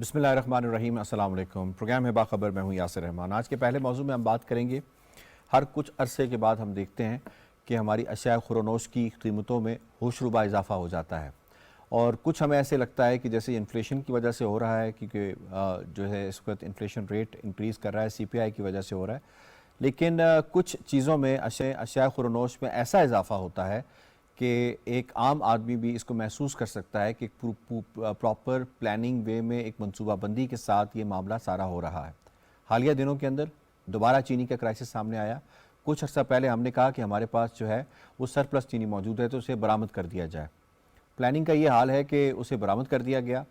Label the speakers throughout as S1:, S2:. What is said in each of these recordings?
S1: बिस्मिल्लाहिर्रहमानिर्रहीम, अस्सलाम वालेकुम। प्रोग्राम है बाखबर, मैं हूँ यासिर रहमान। आज के पहले मौजू में हम बात करेंगे, हर कुछ अरसे के बाद हम देखते हैं कि हमारी अशिया खुरोनोश की कीमतों में होशरुबा इजाफा हो जाता है और कुछ हमें ऐसे लगता है कि जैसे इन्फ्लेशन की वजह से हो रहा है, क्योंकि जो है इस वक्त इन्फ्लेशन रेट इंक्रीज़ कर रहा है, CPI की वजह से हो रहा है। लेकिन कुछ चीज़ों में अशिया खुरोनोश में ऐसा इजाफा होता है कि एक आम आदमी भी इसको महसूस कर सकता है कि प्रॉपर प्लानिंग वे में एक मनसूबाबंदी के साथ ये मामला सारा हो रहा है। हालिया दिनों के अंदर दोबारा चीनी का क्राइसिस सामने आया। कुछ अर्सा पहले हमने कहा कि हमारे पास जो है वो सरप्लस चीनी मौजूद है तो उसे बरामद कर दिया जाए। प्लानिंग का ये हाल है कि उसे बरामद कर दिया गया।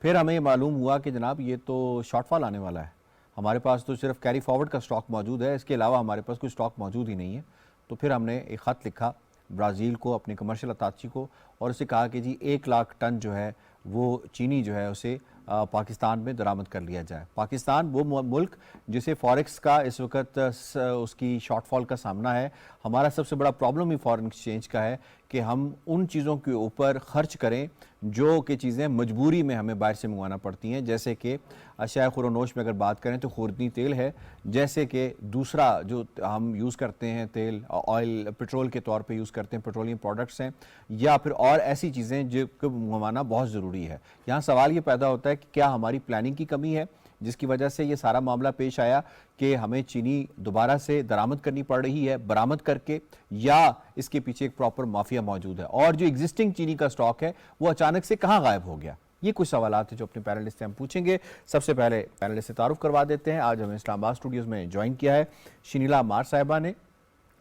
S1: फिर हमें ये मालूम हुआ कि जनाब ये तो शॉर्टफॉल आने वाला है, हमारे पास तो सिर्फ कैरी फॉरवर्ड का स्टॉक मौजूद है, इसके अलावा हमारे पास कोई स्टॉक मौजूद ही नहीं है। तो फिर हमने एक ख़त लिखा ब्राज़ील को, अपने कमर्शियल अताची को, और उसे कहा कि जी 1 लाख टन जो है वो चीनी जो है उसे पाकिस्तान में दरामद कर लिया जाए। पाकिस्तान वो मुल्क जिसे फॉरेक्स का इस वक्त उसकी शॉर्टफॉल का सामना है। हमारा सबसे बड़ा प्रॉब्लम ही फॉरेन एक्सचेंज का है कि हम उन चीज़ों के ऊपर खर्च करें जो कि चीज़ें मजबूरी में हमें बाहर से मंगवाना पड़ती हैं। जैसे कि अशिया खुरोनोश में अगर बात करें तो खुर्दनी तेल है, जैसे कि दूसरा जो हम यूज़ करते हैं तेल, ऑयल पेट्रोल के तौर पे यूज़ करते हैं, पेट्रोलियम प्रोडक्ट्स हैं, या फिर और ऐसी चीज़ें जो मंगवाना बहुत ज़रूरी है। यहाँ सवाल ये पैदा होता है कि क्या हमारी प्लानिंग की कमी है जिसकी वजह से ये सारा मामला पेश आया कि हमें चीनी दोबारा से दरामद करनी पड़ रही है बरामद करके, या इसके पीछे एक प्रॉपर माफिया मौजूद है और जो एग्जिस्टिंग चीनी का स्टॉक है वो अचानक से कहाँ गायब हो गया। ये कुछ सवाल हैं जो अपने पैनलिस्ट से हम पूछेंगे। सबसे पहले पैनलिस्ट से तारुफ करवा देते हैं। आज हमें इस्लामाबाद स्टूडियोज में ज्वाइन किया है शनीला मार साहिबा ने,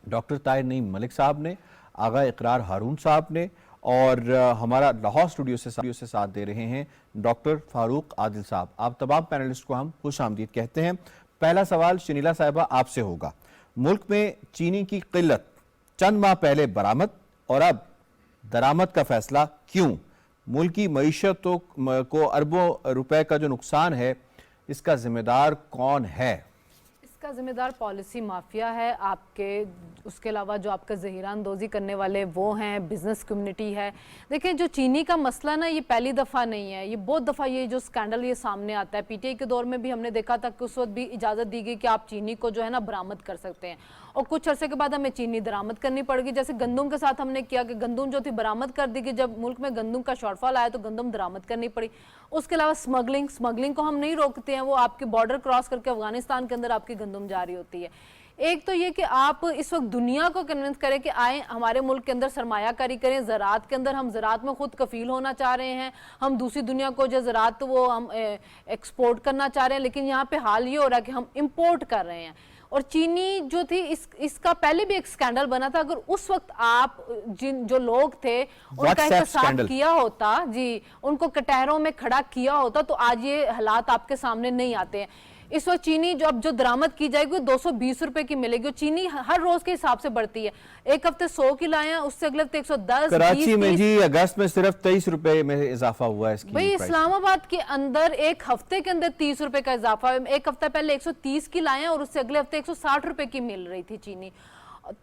S1: डॉक्टर ताहिर नईम मलिक साहब ने, आगा इकरार हारून साहब ने, और हमारा लाहौर स्टूडियो से साथ दे रहे हैं डॉक्टर फारूक आदिल साहब। आप तमाम पैनलिस्ट को हम खुश आमदीद कहते हैं। पहला सवाल शनीला साहिबा आपसे होगा। मुल्क में चीनी की किल्लत चंद माह पहले बरामद और अब दरामद का फैसला क्यों? मुल्की मईशत को अरबों रुपए का जो नुकसान है इसका जिम्मेदार कौन है?
S2: इसका जिम्मेदार पॉलिसी माफिया है आपके, उसके अलावा जो आपका ज़हीरा अंदोज़ी करने वाले वो हैं, बिजनेस कम्युनिटी है। देखिए जो चीनी का मसला ना, ये पहली दफ़ा नहीं है, ये बहुत दफ़ा ये जो स्कैंडल ये सामने आता है। PTI के दौर में भी हमने देखा था कि उस वक्त भी इजाज़त दी गई कि आप चीनी को जो है ना बरामद कर सकते हैं, और कुछ अरसे के बाद हमें चीनी दरामद करनी पड़ेगी। जैसे गंदम के साथ हमने किया कि गंदम जो थी बरामद कर दी गई, जब मुल्क में गंदम का शॉर्टफॉल आया तो गंदम दरामद करनी पड़ी। उसके अलावा स्मगलिंग को हम नहीं रोकते हैं, वो आपके बॉर्डर क्रॉस करके अफगानिस्तान के अंदर आपकी गंदम जारी होती है। एक तो ये कि आप इस वक्त दुनिया को कन्विंस करें कि आए हमारे मुल्क के अंदर सरमायाकारी करें, ज़रात के अंदर हम ज़रात में खुद कफील होना चाह रहे हैं, हम दूसरी दुनिया को जो ज़रात वो हम एक्सपोर्ट करना चाह रहे हैं, लेकिन यहाँ पे हाल ये हो रहा है कि हम इम्पोर्ट कर रहे हैं। और चीनी जो थी इसका पहले भी एक स्कैंडल बना था। अगर उस वक्त आप जो लोग थे उनका एहतसाब किया होता, जी उनको कटहरों में खड़ा किया होता, तो आज ये हालात आपके सामने नहीं आते हैं। इस वक्त चीनी जो दरामद की जाएगी 220 रुपए की मिलेगी। चीनी हर रोज के हिसाब से बढ़ती है, एक हफ्ते 100 की लाए हैं, उससे अगले हफ्ते 110।
S1: कराची में जी अगस्त में सिर्फ 23 रुपए में इजाफा हुआ है इसकी।
S2: भाई इस्लामाबाद के अंदर एक हफ्ते के अंदर 30 रुपए का इजाफा है। एक हफ्ता पहले 130 की लाए हैं और उससे अगले हफ्ते 160 रुपए की मिल रही थी चीनी।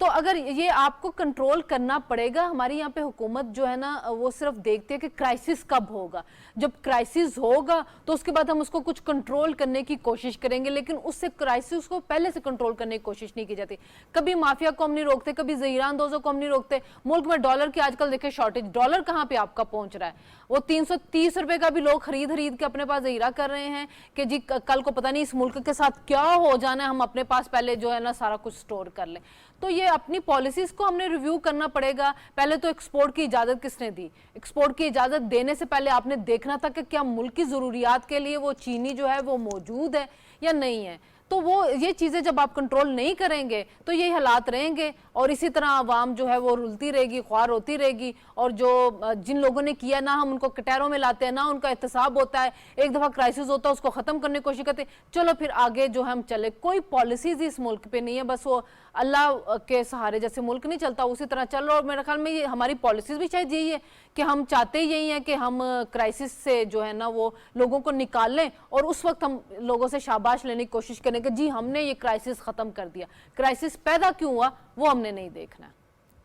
S2: तो अगर ये आपको कंट्रोल करना पड़ेगा। हमारी यहाँ पे हुकूमत जो है ना वो सिर्फ देखती है कि क्राइसिस कब होगा, जब क्राइसिस होगा तो उसके बाद हम उसको कुछ कंट्रोल करने की कोशिश करेंगे, लेकिन उससे क्राइसिस को पहले से कंट्रोल करने की कोशिश नहीं की जाती। कभी माफिया को हम नहीं रोकते, कभी ज़हीरा अंदोज़ों को हम नहीं रोकते। मुल्क में डॉलर की आजकल देखे शॉर्टेज, डॉलर कहाँ पे आपका पहुंच रहा है, वो 330 रुपए का भी लोग खरीद के अपने पास ज़हीरा कर रहे हैं कि जी कल को पता नहीं इस मुल्क के साथ क्या हो जाना है, हम अपने पास पहले जो है ना सारा कुछ स्टोर कर लें। तो ये अपनी पॉलिसीज को हमने रिव्यू करना पड़ेगा। पहले तो एक्सपोर्ट की इजाजत किसने दी? एक्सपोर्ट की इजाजत देने से पहले आपने देखना था कि क्या मुल्क की जरूरियात के लिए वो चीनी जो है वो मौजूद है या नहीं है। तो वो ये चीजें जब आप कंट्रोल नहीं करेंगे तो यही हालात रहेंगे और इसी तरह आवाम जो है वो रुलती रहेगी, ख्वार होती रहेगी। और जो जिन लोगों ने किया ना हम उनको कटहरों में लाते हैं, ना उनका एहतसाब होता है। एक दफा क्राइसिस होता है उसको खत्म करने की कोशिश करते हैं, चलो फिर आगे जो हम चले। कोई पॉलिसीज इस मुल्क पे नहीं है, बस वो अल्लाह के सहारे जैसे मुल्क नहीं चलता उसी तरह चल रहा। और मेरे ख्याल में ये हमारी पॉलिसीज भी शायद यही है कि हम चाहते यही है कि हम क्राइसिस से जो है ना वो लोगों को निकाल लें और उस वक्त हम लोगों से शाबाश लेने की कोशिश करें कि जी हमने ये क्राइसिस खत्म कर दिया। क्राइसिस पैदा क्यों हुआ वो हमने नहीं देखना।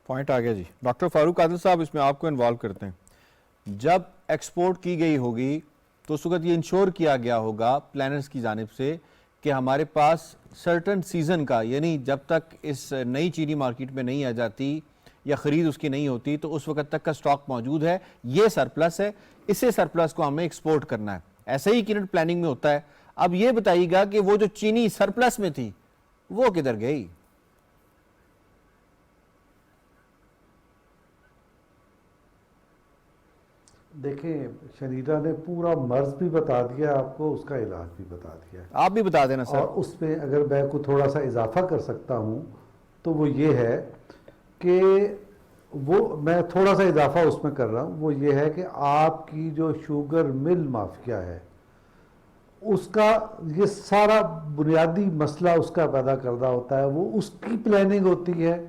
S1: पॉइंट आ गया जी। डॉक्टर फारूक आदिल साहब इसमें आपको इन्वॉल्व करते हैं। जब एक्सपोर्ट की गई होगी तो उस वक्त ये इंश्योर किया गया होगा प्लानर्स की जानिब से कि हमारे पास सर्टन सीज़न का, यानी जब तक इस नई चीनी मार्केट में नहीं आ जाती या ख़रीद उसकी नहीं होती तो उस वक्त तक का स्टॉक मौजूद है, ये सरप्लस है, इसे सरप्लस को हमें एक्सपोर्ट करना है। ऐसे ही क्रेडिट प्लानिंग में होता है। अब ये बताइएगा कि वो जो चीनी सरप्लस में थी वो किधर गई?
S3: देखें, शरीरा ने पूरा मर्ज भी बता दिया आपको, उसका इलाज भी बता दिया।
S1: आप भी बता देना सर।
S3: और उसमें अगर मैं को थोड़ा सा इजाफा कर सकता हूँ तो वो ये है कि मैं थोड़ा सा इजाफा उसमें कर रहा हूँ, वो ये है कि आपकी जो शुगर मिल माफिया है उसका ये सारा बुनियादी मसला उसका पैदा करना होता है, वो उसकी प्लानिंग होती है।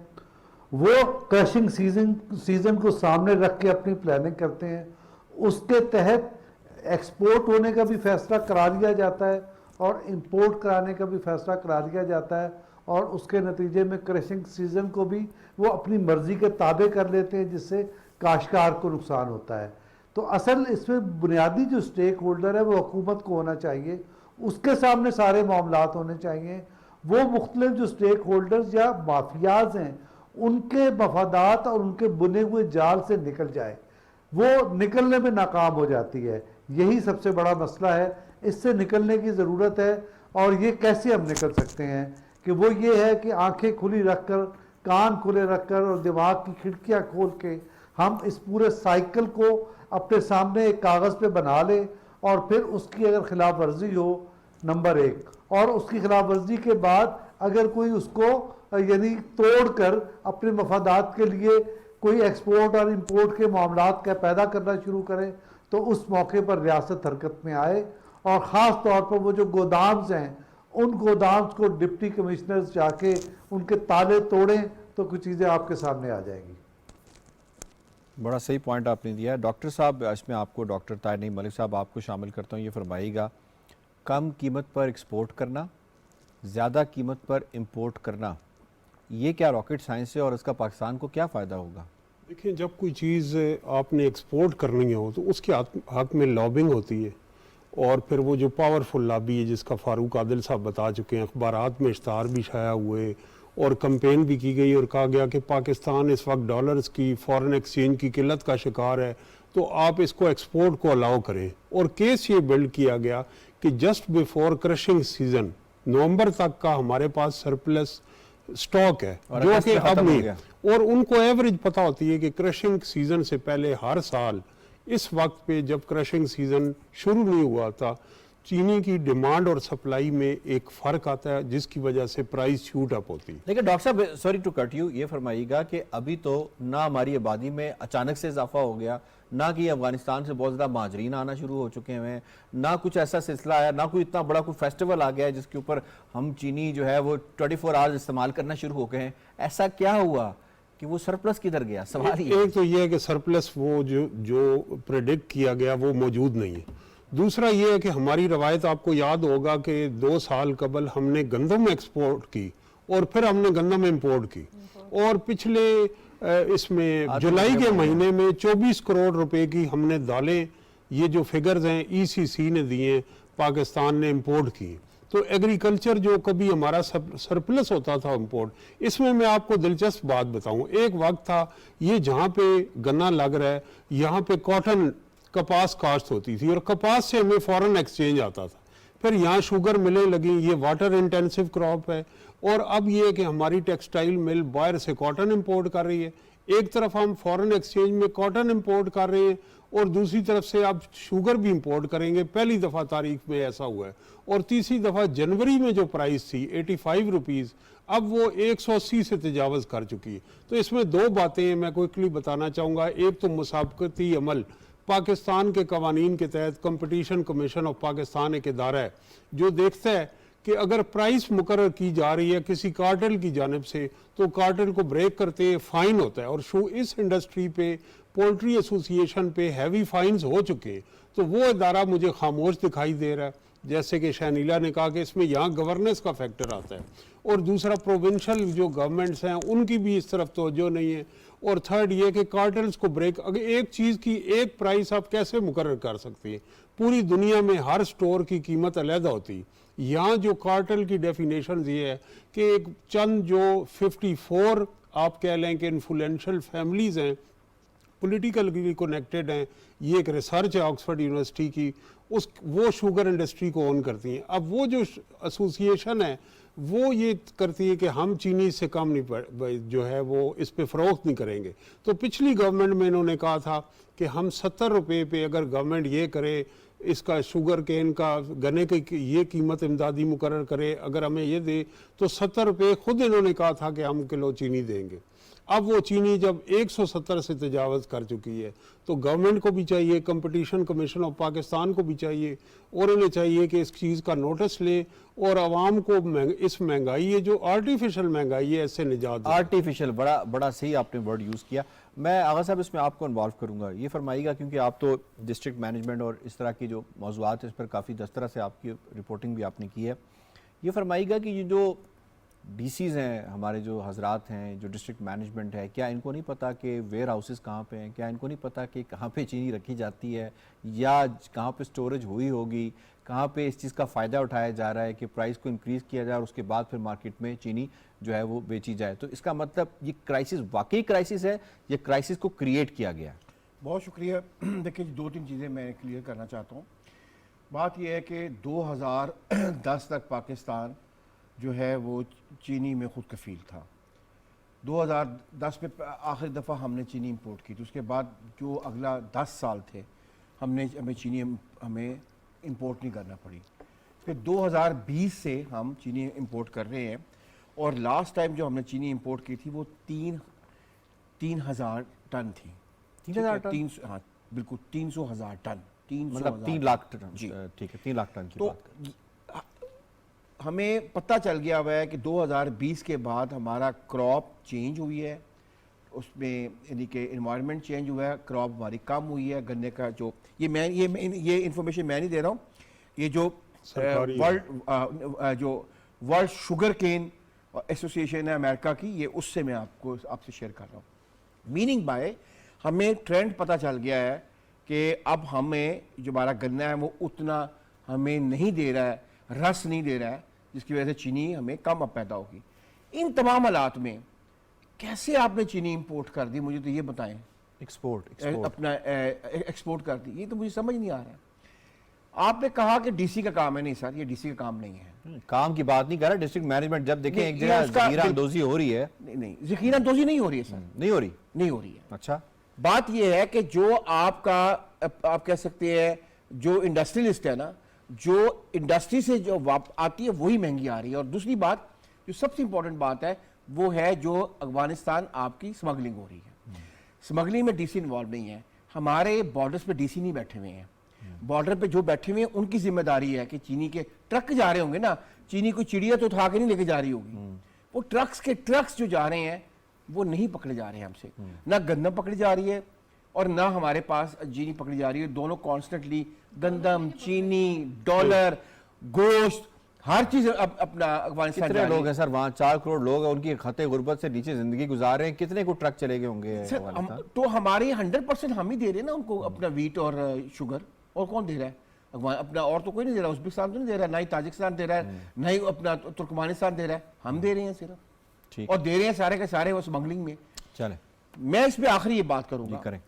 S3: वो क्रशिंग सीजन को सामने रख के अपनी प्लानिंग करते हैं, उसके तहत एक्सपोर्ट होने का भी फैसला करा लिया जाता है और इंपोर्ट कराने का भी फैसला करा लिया जाता है, और उसके नतीजे में क्रशिंग सीजन को भी वो अपनी मर्जी के ताबे कर लेते हैं, जिससे काश्तकार को नुकसान होता है। तो असल इसमें बुनियादी जो स्टेक होल्डर है वो हुकूमत को होना चाहिए, उसके सामने सारे मामलात होने चाहिए। वो मुख्तलिफ जो स्टेक होल्डर्स या माफियाज हैं उनके मफादात और उनके बुने हुए जाल से निकल जाए, वो निकलने में नाकाम हो जाती है। यही सबसे बड़ा मसला है, इससे निकलने की ज़रूरत है। और ये कैसे हम निकल सकते हैं कि वो ये है कि आंखें खुली रखकर, कान खुले रखकर और दिमाग की खिड़कियां खोल के हम इस पूरे साइकिल को अपने सामने एक कागज़ पे बना लें, और फिर उसकी अगर खिलाफ वर्जी हो नंबर 1, और उसकी खिलाफ वर्जी के बाद अगर कोई उसको यानी तोड़कर अपने मफादात के लिए कोई एक्सपोर्ट और इंपोर्ट के मामलात का पैदा करना शुरू करे, तो उस मौके पर रियासत हरकत में आए। और ख़ास तौर पर वो जो गोदाम्स हैं उन गोदाम्स को डिप्टी कमिश्नर्स जाके उनके ताले तोड़ें तो कुछ चीज़ें आपके सामने आ जाएंगी।
S1: बड़ा सही पॉइंट आपने दिया है। डॉक्टर साहब, इसमें आपको, डॉक्टर ताहिर नईम मलिक साहब, आपको शामिल करता हूँ। ये फरमाइएगा, कम कीमत पर एक्सपोर्ट करना, ज़्यादा कीमत पर इंपोर्ट करना, ये क्या रॉकेट साइंस है और इसका पाकिस्तान को क्या फ़ायदा होगा?
S4: देखिए, जब कोई चीज़ आपने एक्सपोर्ट करनी हो तो उसके हक में लॉबिंग होती है, और फिर वो जो पावरफुल लॉबी है जिसका फारूक आदिल साहब बता चुके हैं, अखबारात में इश्तहार भी छाया हुए और कंपेन भी की गई और कहा गया कि पाकिस्तान इस वक्त डॉलर्स की फॉरेन एक्सचेंज की किल्लत का शिकार है, तो आप इसको एक्सपोर्ट को अलाउ करें। और केस ये बिल्ड किया गया कि जस्ट बिफोर क्रशिंग सीजन नवंबर तक का हमारे पास सरप्लस स्टॉक है, जो कि अब नहीं। और उनको एवरेज पता होती है कि क्रशिंग सीजन से पहले हर साल इस वक्त पे जब क्रशिंग सीजन शुरू नहीं हुआ था, चीनी की डिमांड और सप्लाई में एक फ़र्क आता है जिसकी वजह से प्राइस शूट अप होती है।
S1: लेकिन डॉक्टर साहब, सॉरी टू कट यू, ये फरमाइएगा कि अभी तो ना हमारी आबादी में अचानक से इजाफा हो गया, ना कि अफगानिस्तान से बहुत ज़्यादा महाजरीन आना शुरू हो चुके हैं, ना कुछ ऐसा सिलसिला आया, ना कोई इतना बड़ा कोई फेस्टिवल आ गया है जिसके ऊपर हम चीनी जो है वो 24 आवर्स इस्तेमाल करना शुरू हो गए हैं। ऐसा क्या हुआ कि वो सरप्लस किधर गया? सवाल ही
S4: एक तो ये है कि सरप्लस वो जो प्रेडिक्ट किया गया वो मौजूद नहीं है। दूसरा ये है कि हमारी रवायत, आपको याद होगा कि 2 साल कबल हमने गंदम एक्सपोर्ट की और फिर हमने गंदम इंपोर्ट की, और पिछले इसमें जुलाई के महीने में 24 करोड़ रुपए की हमने दालें, ये जो फिगर्स हैं ECC ने दिए, पाकिस्तान ने इंपोर्ट की। तो एग्रीकल्चर जो कभी हमारा सरप्लस होता था इंपोर्ट, इसमें मैं आपको दिलचस्प बात बताऊं, एक वक्त था ये जहाँ पे गन्ना लग रहा है यहाँ पे कॉटन कपास काश्त होती थी और कपास से हमें फॉरेन एक्सचेंज आता था। फिर यहाँ शुगर मिलें लगी, ये वाटर इंटेंसिव क्रॉप है, और अब ये है कि हमारी टेक्सटाइल मिल बाहर से कॉटन इंपोर्ट कर रही है। एक तरफ हम फॉरेन एक्सचेंज में कॉटन इंपोर्ट कर रहे हैं और दूसरी तरफ से आप शुगर भी इंपोर्ट करेंगे। पहली दफ़ा तारीख में ऐसा हुआ है। और तीसरी दफ़ा जनवरी में जो प्राइस थी 85 रुपीज़, अब वो 180 से तजावज़ कर चुकी है। तो इसमें 2 बातें मैं क्विकली बताना चाहूँगा। एक तो मुसाबकती अमल, पाकिस्तान के कवानीन के तहत कंपटीशन कमीशन ऑफ पाकिस्तान एक इदारा है जो देखता है कि अगर प्राइस मुकर्रर की जा रही है किसी कार्टेल की जानिब से, तो कार्टेल को ब्रेक करते हैं फाइन होता है। और इस इंडस्ट्री पे, पोल्ट्री एसोसिएशन पे हैवी फाइन्स हो चुके हैं, तो वो इदारा मुझे खामोश दिखाई दे रहा है। जैसे कि शहनीला ने कहा कि इसमें यहाँ गवर्नेंस का फैक्टर आता है, और दूसरा प्रोविंशियल जो गवर्नमेंट्स हैं उनकी भी इस तरफ तवज्जो नहीं है, और थर्ड ये कि कार्टल्स को ब्रेक, अगर एक चीज़ की एक प्राइस आप कैसे मुकर्रर कर सकती हैं? पूरी दुनिया में हर स्टोर की कीमत अलग होती है। यहाँ जो कार्टल की डेफिनेशन ये है कि एक चंद जो 54 आप कह लें कि इन्फ्लुएंशियल फैमिलीज़ हैं, पॉलिटिकली कनेक्टेड हैं, ये एक रिसर्च है ऑक्सफोर्ड यूनिवर्सिटी की, वो शुगर इंडस्ट्री को ओन करती हैं। अब वो जो एसोसिएशन है वो ये करती है कि हम चीनी से कम नहीं जो है वो इस पे फ़रोख्त नहीं करेंगे। तो पिछली गवर्नमेंट में इन्होंने कहा था कि हम 70 रुपये पे अगर गवर्नमेंट ये करे, इसका शुगर केन का गन्ने की ये कीमत इमदादी मुकर्रर करे, अगर हमें ये दे तो 70 रुपये खुद इन्होंने कहा था कि हम किलो चीनी देंगे। अब वो चीनी जब 170 से तजावज़ कर चुकी है तो गवर्नमेंट को भी चाहिए, कंपटीशन कमीशन ऑफ पाकिस्तान को भी चाहिए, और इन्हें चाहिए कि इस चीज़ का नोटिस ले और आवाम को इस महंगाई है जो आर्टिफिशियल महंगाई है इससे निजात।
S1: आर्टिफिशियल, बड़ा सही आपने वर्ड यूज़ किया। मैं आगा साहब इसमें आपको इन्वॉल्व करूँगा, ये फरमाइएगा क्योंकि आप तो डिस्ट्रिक्ट मैनेजमेंट और इस तरह की जो मौज़ूआत है इस पर काफ़ी दस्तरा से आपकी रिपोर्टिंग भी आपने की है। ये फरमाइएगा कि ये जो डीसीज़ हैं, हमारे जो हजरात हैं, जो डिस्ट्रिक्ट मैनेजमेंट है, क्या इनको नहीं पता कि वेयर हाउसेस कहाँ पे हैं? क्या इनको नहीं पता कि कहाँ पे चीनी रखी जाती है या कहाँ पे स्टोरेज हुई होगी, कहाँ पे इस चीज़ का फ़ायदा उठाया जा रहा है कि प्राइस को इंक्रीज़ किया जाए और उसके बाद फिर मार्केट में चीनी जो है वो बेची जाए? तो इसका मतलब ये क्राइसिस वाकई क्राइसिस है या क्राइसिस को क्रिएट किया गया?
S5: बहुत शुक्रिया। देखिए, 2-3 चीज़ें मैं क्लियर करना चाहता हूँ। बात यह है कि 2010 तक पाकिस्तान जो है वो चीनी में खुद कफील था। 2010 में आखिरी दफ़ा हमने चीनी इंपोर्ट की थी। उसके बाद जो अगला 10 साल थे हमें चीनी इंपोर्ट नहीं करना पड़ी। फिर 2020 से हम चीनी इंपोर्ट कर रहे हैं, और लास्ट टाइम जो हमने चीनी इंपोर्ट की थी वो 3,000 टन थी।
S1: 3,000 टन?
S5: हाँ बिल्कुल, 300,000 टन।
S1: मतलब 3 लाख टन?
S5: जी
S1: ठीक है, 3 लाख टन की
S5: तो
S1: बात।
S5: हमें पता चल गया हुआ है कि 2020 के बाद हमारा क्रॉप चेंज हुई है, उसमें यानी कि एनवायरनमेंट चेंज हुआ है, क्रॉप हमारी कम हुई है। गन्ने का जो ये इंफॉर्मेशन मैं नहीं दे रहा हूँ, ये जो वर्ल्ड शुगर केन एसोसिएशन है अमेरिका की, ये उससे मैं आपसे शेयर कर रहा हूँ। मीनिंग बाय हमें ट्रेंड पता चल गया है कि अब हमें जो हमारा गन्ना है वो उतना हमें नहीं दे रहा है, रस नहीं दे रहा है, जिसकी वजह से चीनी हमें कम अब पैदा होगी। इन तमाम हालात में कैसे आपने चीनी इंपोर्ट कर दी, मुझे तो ये बताएं।
S1: एक्सपोर्ट
S5: अपना एक्सपोर्ट कर दी, ये तो मुझे समझ नहीं आ रहा है। आपने कहा कि डीसी का काम है। नहीं सर, ये डीसी का काम नहीं है।
S1: काम की बात नहीं कर रहा, डिस्ट्रिक्ट मैनेजमेंट जब देखें एक
S5: ये
S1: जगह
S5: उसका
S1: ज़मीरानदोज़ी हो रही है।
S5: नहीं, यकीनंदोज़ी नहीं हो रही है सर,
S1: नहीं हो रही?
S5: नहीं हो रही है।
S1: अच्छा,
S5: बात यह है कि जो आपका आप कह सकते हैं जो इंडस्ट्रियलिस्ट है ना, जो इंडस्ट्री से जो आती है वही महंगी आ रही है। और दूसरी बात जो सबसे इंपॉर्टेंट बात है वो है जो अफगानिस्तान आपकी स्मगलिंग हो रही है। स्मगलिंग में डीसी इन्वॉल्व नहीं है। हमारे बॉर्डर्स पे डीसी नहीं बैठे हुए हैं। बॉर्डर पे जो बैठे हुए हैं उनकी जिम्मेदारी है कि चीनी के ट्रक जा रहे होंगे ना, चीनी को चिड़िया तो उठा के नहीं लेके जा रही होगी, वो ट्रक्स जो जा रहे हैं वो नहीं पकड़े जा रहे हैं हमसे। ना गंदम पकड़ी जा रही है और ना हमारे पास चीनी पकड़ी जा रही है। दोनों कॉन्स्टेंटली गंदम, चीनी, डॉलर, गोश्त, हर चीज अपना अफगानिस्तान
S1: कितने लोग हैं सर वहाँ? 4 करोड़ लोग हैं, उनकी खते गुर्बत से नीचे जिंदगी गुजार रहे हैं। कितने को ट्रक चले गए होंगे?
S5: तो हमारे 100% हम ही दे रहे हैं ना उनको अपना वीट और शुगर। और कौन दे रहा है? अपना और तो कोई नहीं दे रहा। उज्बेकिस्तान तो नहीं दे रहा, ना ही ताजिकिस्तान दे रहा है, ना ही अपना तुर्कमानिस्तान दे रहा है। हम दे रहे हैं सिर्फ, और दे रहे हैं सारे के सारे वो स्मगलिंग में।
S1: चले,
S5: मैं इस पे आखिरी ये बात करूंगा
S1: करें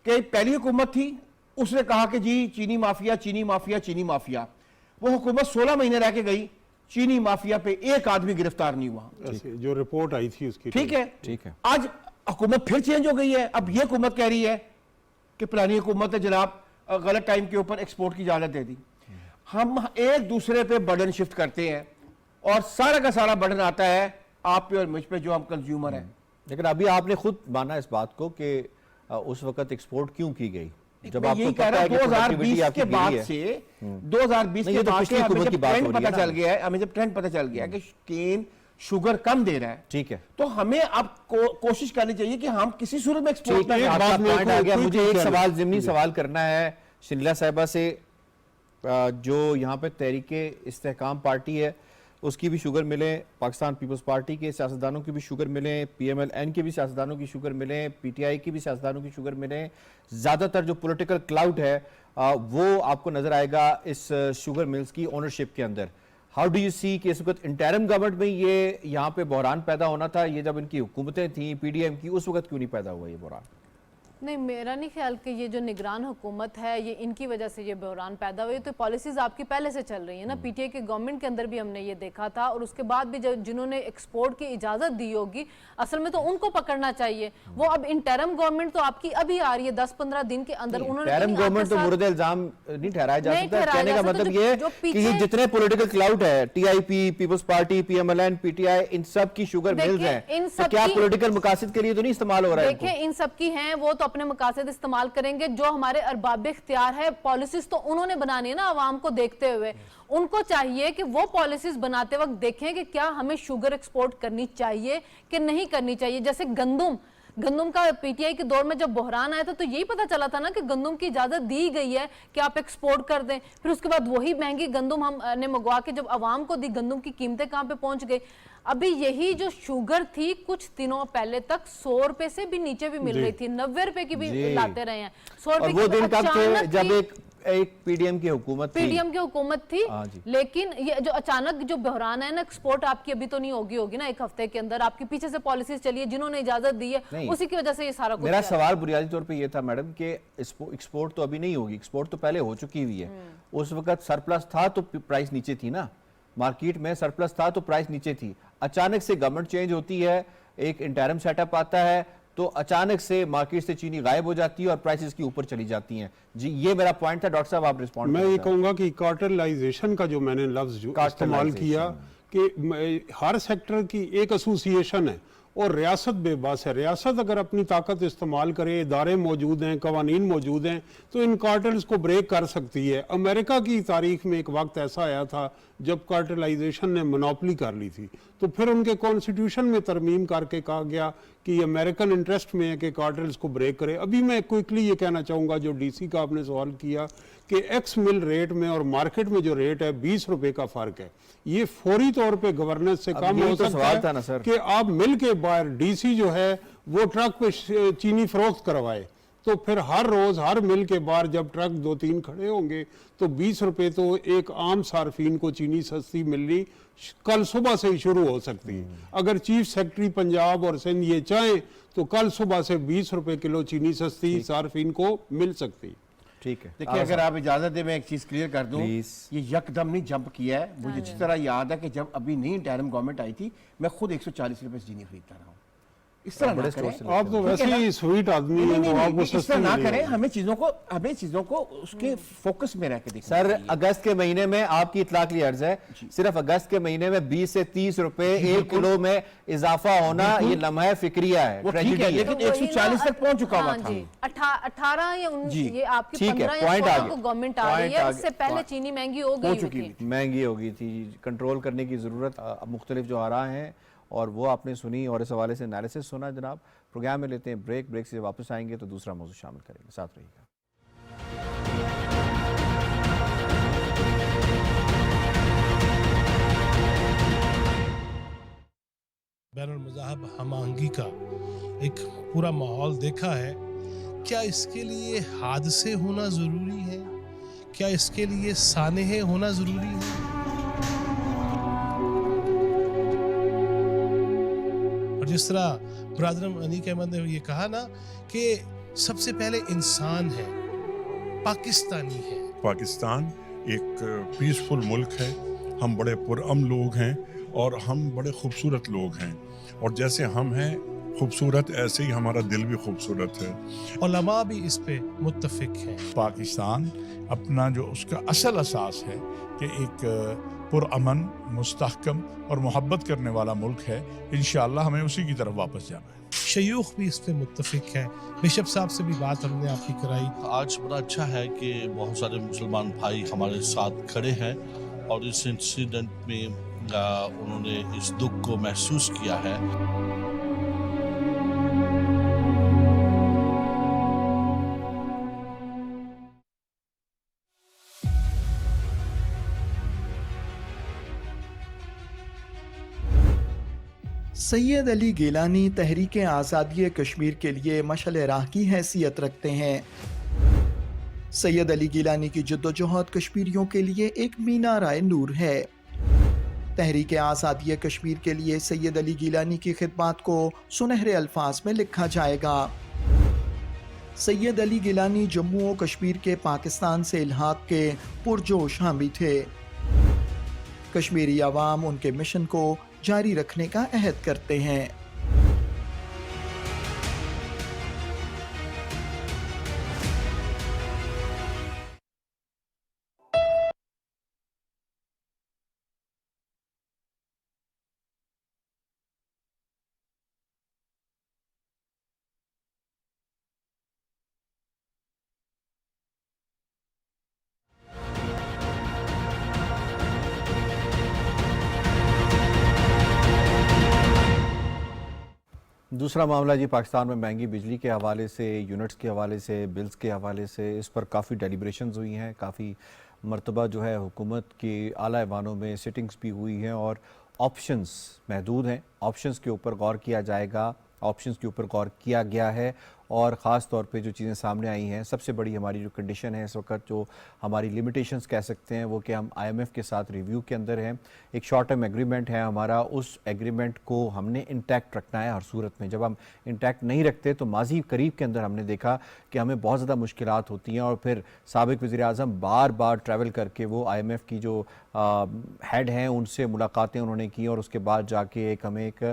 S5: कि पहली हुकूमत थी, उसने कहा कि जी चीनी माफिया, चीनी माफिया, चीनी माफिया। वो हुकूमत 16 महीने रह के गई, चीनी माफिया पे एक आदमी गिरफ्तार नहीं हुआ।
S4: जो रिपोर्ट आई थी उसकी।
S5: ठीक
S1: है।
S5: आज हुकूमत फिर चेंज हो गई है। अब ये हुकूमत कह रही है कि पुरानी हुकूमत ने जनाब गलत टाइम के ऊपर एक्सपोर्ट की इजाजत दे दी। हम एक दूसरे पे बर्डन शिफ्ट करते हैं और सारा का सारा बर्डन आता है आप पे और मुझ पे जो हम कंज्यूमर हैं।
S1: लेकिन अभी आपने खुद माना इस बात को कि उस वक्त एक्सपोर्ट क्यों की गई, जब आपको
S5: कह रहा
S1: पता है कि
S5: 2020 के बाद से 2020 के बाद से हमें जब ट्रेंड पता चल गया है, हमें जब ट्रेंड पता चल गया है कि केन शुगर कम दे रहा है,
S1: ठीक है,
S5: तो हमें अब कोशिश करनी चाहिए कि हम किसी सूरत में एक्सपोर्ट
S1: आपका पॉइंट आ गया। मुझे एक सवाल, ज़िमनी सवाल करना है शनीला साहिबा से। जो यहाँ पे तहरीके इस्तेहकाम पार्टी है उसकी भी शुगर मिले, पाकिस्तान पीपल्स पार्टी के सियासतदानों की भी शुगर मिले, PMLN के भी सियासतदानों की शुगर मिले, PTI की भी सियासतदानों की शुगर मिले। ज़्यादातर जो पॉलिटिकल क्लाउड है वो आपको नज़र आएगा इस शुगर मिल्स की ओनरशिप के अंदर। हाउ डू यू सी कि इस वक्त इंटरिम गवर्नमेंट में ये यहाँ पे बहरान पैदा होना था, ये जब इनकी हुकूमतें थी PDM की, उस वक्त क्यों नहीं पैदा हुआ ये बहरान?
S2: नहीं, मेरा नहीं ख्याल कि ये जो निगरान हुकूमत है ये इनकी वजह से ये बहरान पैदा हुई। तो पॉलिसीज आपकी पहले से चल रही है ना, PTI के गवर्नमेंट के अंदर भी हमने ये देखा था, और उसके बाद भी जब जिन्होंने एक्सपोर्ट की इजाज़त दी होगी असल में तो उनको पकड़ना चाहिए। वो अब इंटरिम गवर्नमेंट तो आपकी अभी आ रही है 10-15 दिन के अंदर। उन्होंने
S1: इंटरिम गवर्नमेंट तो मुर्द इल्जाम नहीं ठहराया जा
S2: नहीं
S1: सकता।
S2: ठहराया
S1: कहने
S2: जा
S1: का
S2: सकता,
S1: मतलब
S2: जो-
S1: ये
S2: जो
S1: कि ये
S2: पीछे-
S1: जितने पॉलिटिकल क्लाउड है, TIP, Peoples Party, PMLN, PTI, इन सब की शुगर
S2: देखिए,
S1: मिल्स हैं,
S2: इन
S1: तो
S2: सब
S1: क्या
S2: की-
S1: पॉलिटिकल मकासद के लिए तो नहीं इस्तेमाल हो रहा है इनको?
S2: देखिए, इन सब की हैं वो तो अपने मकासद इस्तेमाल करेंगे। जो हमारे अरबाब इख्तियार है, पॉलिसीज तो उन्होंने बनानी है ना आवाम को देखते हुए। उनको चाहिए कि वो पॉलिसीज बनाते वक्त देखें कि क्या हमें शुगर एक्सपोर्ट करनी चाहिए कि नहीं करनी चाहिए। जैसे गंदम का PTI के दौर में जब बहरान आया था तो यही पता चला था ना कि गंदम की इजाजत दी गई है कि आप एक्सपोर्ट कर दें। फिर उसके बाद वही महंगी गंदम हमने मंगवा के जब आवाम को दी, गंदम की कीमतें कहां पे पहुंच गई। अभी यही जो शुगर थी कुछ दिनों पहले तक 100 रुपए से भी नीचे भी मिल रही थी, 90 रुपए की भी
S1: जी।
S2: लाते रहे हैं। 100
S1: और
S2: रुपए
S1: वो
S2: की
S1: दिन कब थे
S2: अचानक
S1: जब
S2: ही-
S1: एक PDM की हुकूमत थी।
S2: PDM की हुकूमत थी,
S1: हाँ जी।
S2: लेकिन ये जो अचानक जो बहरान है ना, एक्सपोर्ट आपकी अभी तो नहीं होगी ना एक हफ्ते के अंदर। आपकी पीछे से पॉलिसीज चली है, जिन्होंने इजाजत दी है
S1: नहीं।
S2: उसी की वजह से ये सारा कुछ
S1: मेरा
S2: है।
S1: सवाल बुनियादी तौर पे ये था मैडम कि एक्सपोर्ट तो अभी नहीं होगी, एक्सपोर्ट तो पहले हो चुकी हुई है। उस वक्त सरप्लस था तो प्राइस नीचे थी ना, मार्केट में सरप्लस था तो प्राइस नीचे थी। अचानक से गवर्नमेंट चेंज होती है, एक इंटरिम सेटअप आता है, तो अचानक से मार्केट से चीनी गायब हो जाती है और प्राइसेस की ऊपर चली जाती हैं। जी, ये मेरा पॉइंट था। डॉक्टर साहब आप रिस्पॉन्ड
S4: मैं ये कहूंगा कि कार्टेलाइजेशन का जो मैंने लफ्ज जो इस्तेमाल किया कि हर सेक्टर की एक एसोसिएशन है और रियासत बेबस है। रियासत अगर अपनी ताकत इस्तेमाल करे, इदारे मौजूद हैं, कवानीन मौजूद हैं, तो इन कार्टल्स को ब्रेक कर सकती है। अमेरिका की तारीख में एक वक्त ऐसा आया था जब कार्टेलाइजेशन ने मोनोपली कर ली थी, तो फिर उनके कॉन्स्टिट्यूशन में तरमीम करके कहा गया कि अमेरिकन इंटरेस्ट में है कि कार्टल्स को ब्रेक करे। अभी मैं क्विकली ये कहना चाहूँगा, जो DC का आपने सवाल किया कि एक्स मिल रेट में और मार्केट में जो रेट है 20 रुपए का फ़र्क है, ये फौरी तौर पे गवर्नेंस से
S1: अब
S4: कम
S1: यही
S4: हो
S1: तो
S4: सकता
S1: सवाल था
S4: है
S1: ना सर।
S4: कि आप मिल के बाहर DC जो है वो ट्रक पे चीनी फरोख्त करवाए, तो फिर हर रोज हर मिल के बाहर जब ट्रक 2-3 खड़े होंगे तो 20 रुपए तो एक आम सार्फिन को चीनी सस्ती मिलनी कल सुबह से ही शुरू हो सकती है। अगर चीफ सेक्रेटरी पंजाब और सिंध ये चाहें तो कल सुबह से 20 रुपए किलो चीनी सस्ती सार्फिन को मिल सकती है।
S1: ठीक है।
S5: देखिए, अगर आप इजाजत दें मैं एक चीज क्लियर कर दूं,
S1: Please.
S5: ये यकदम नहीं जंप किया है। मुझे अच्छी तरह याद है कि जब अभी नई इंटरिम गवर्नमेंट आई थी, मैं खुद 140 रुपए चीनी खरीदता रहा हूँ। इस तरह ना
S1: बड़े
S5: करें।
S1: स्टोर से
S4: आप तो वैसे ही स्वीट आदमी
S5: नहीं,
S4: हैं,
S5: नहीं,
S4: तो
S5: नहीं,
S4: आपको
S5: नहीं, इस तरह
S4: सस्ती
S5: ना
S4: मिलेगी।
S5: करें। हमें चीजों को उसके फोकस में रह के देखना
S1: सर,
S5: चाहिए।
S1: अगस्त के महीने में आपकी इतला के लिए अर्ज है, सिर्फ अगस्त के महीने में 20 से 30 रुपए 1 किलो में इजाफा होना ये लम्हा फिक्रिया है,
S5: वो ठीक
S1: ट्रेजेडी
S5: है,
S1: है।
S5: लेकिन
S2: तो वही
S5: 140 तक पहुंच चुका हुआ
S2: हाँ
S5: था।
S2: जी, 18 या 19
S5: जी,
S2: ये आपकी
S1: ठीक है,
S2: 15 या
S1: पॉइंट
S2: 16
S1: आ
S2: को
S1: गया।
S2: गवर्नमेंट आ रही
S1: पॉइंट
S2: है।
S1: आ
S2: उससे
S1: गया।
S2: पहले चीनी महंगी हो गई
S5: चुकी
S2: हुई
S5: हुई
S2: थी।
S1: महंगी हो गई थी, कंट्रोल करने की ज़रूरत अब मुख्तलिफ जो आ रहा है और वो आपने सुनी और इस हवाले से एनालिसिस सुना। जनाब, प्रोग्राम में लेते हैं ब्रेक से वापस आएंगे तो दूसरा मौजूद शामिल करेंगे, साथ रहिएगा।
S6: बैनुल-मज़ाहब हम-आहंगी का एक पूरा माहौल देखा है। क्या इसके लिए हादसे होना ज़रूरी है? क्या इसके लिए सानेहे होना ज़रूरी है? और जिस तरह ब्रदर अनीक अहमद ने ये कहा ना कि सबसे पहले इंसान है, पाकिस्तानी है।
S7: पाकिस्तान एक पीसफुल मुल्क है, हम बड़े पुरअमन लोग हैं और हम बड़े खूबसूरत लोग हैं, और जैसे हम हैं खूबसूरत ऐसे ही हमारा दिल भी खूबसूरत है।
S6: उलमा भी इस पे मुत्तफिक हैं।
S8: पाकिस्तान अपना जो उसका असल असास है कि एक पुरअमन, मुस्तहकम और मोहब्बत करने वाला मुल्क है, इंशाअल्लाह हमें उसी की तरफ वापस जाना है।
S6: शयूख भी इस पे मुत्तफिक है। बिशप साहब से भी बात हमने आपकी कराई।
S9: आज बड़ा अच्छा है कि बहुत सारे मुसलमान भाई हमारे साथ खड़े हैं और इस इंसिडेंट में उन्होंने इस दुख को महसूस किया है।
S10: सैयद अली गिलानी तहरीक आज़ादी कश्मीर के लिए मशअल राह की हैसियत रखते हैं। सैयद अली गिलानी की जद्दोजहद कश्मीरियों के लिए एक मीनार नूर है। तहरीक आज़ादी कश्मीर के लिए सैयद अली गिलानी की खिदमत को सुनहरे अल्फाज में लिखा जाएगा। सैयद अली गिलानी जम्मू और कश्मीर के पाकिस्तान से इल्हाक के पुरजोश हामी थे। कश्मीरी अवाम उनके मिशन को जारी रखने का अहद करते हैं।
S1: दूसरा मामला जी पाकिस्तान में महंगी बिजली के हवाले से, यूनिट्स के हवाले से, बिल्स के हवाले से, इस पर काफ़ी डेलिब्रेशंस हुई हैं। काफ़ी मरतबा जो है हुकूमत के आला ऐवानों में सिटिंग्स भी हुई हैं और ऑप्शंस महदूद हैं। ऑप्शंस के ऊपर गौर किया जाएगा, ऑप्शंस के ऊपर गौर किया गया है और ख़ास तौर पे जो चीज़ें सामने आई हैं, सबसे बड़ी हमारी जो कंडीशन है इस वक्त, जो हमारी लिमिटेशंस कह सकते हैं, वो कि हम IMF के साथ रिव्यू के अंदर हैं। एक शॉर्ट टर्म एग्रीमेंट है हमारा, उस एग्रीमेंट को हमने इंटैक्ट रखना है हर सूरत में। जब हम इंटैक्ट नहीं रखते तो माजी करीब के अंदर हमने देखा कि हमें बहुत ज़्यादा मुश्किलात होती हैं और फिर साबिक वज़ीर-ए-आज़म बार बार ट्रैवल करके वो IMF की जो हेड हैं उनसे मुलाकातें उन्होंने की और उसके बाद जाके हमें एक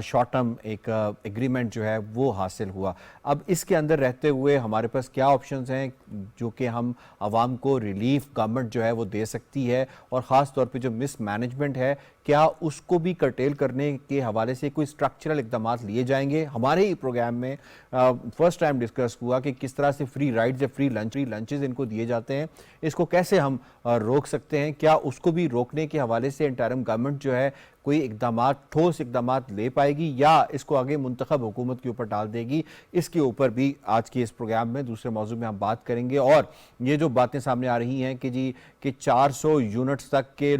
S1: शॉर्ट टर्म एक एग्रीमेंट जो है वो हासिल हुआ। अब इसके अंदर रहते हुए हमारे पास क्या ऑप्शंस हैं जो कि हम आवाम को रिलीफ गवर्नमेंट जो है वो दे सकती है, और ख़ास तौर पे जो मिसमैनेजमेंट है क्या उसको भी कर्टेल करने के हवाले से कोई स्ट्रक्चरल इक़दाम लिए जाएंगे। हमारे ही प्रोग्राम में फर्स्ट टाइम डिस्कस हुआ कि किस तरह से फ्री राइड्स या फ्री लंचेस इनको दिए जाते हैं, इसको कैसे हम रोक सकते हैं। क्या उसको भी रोकने के हवाले से इंटरिम गवर्नमेंट जो है कोई इक़दाम, ठोस इक़दाम ले पाएगी या इसको आगे मुंतखब हुकूमत के ऊपर डाल देगी। इसके ऊपर भी आज के इस प्रोग्राम में दूसरे मौजू में हम बात करेंगे। और ये जो बातें सामने आ रही हैं कि जी कि 400 यूनिट्स तक के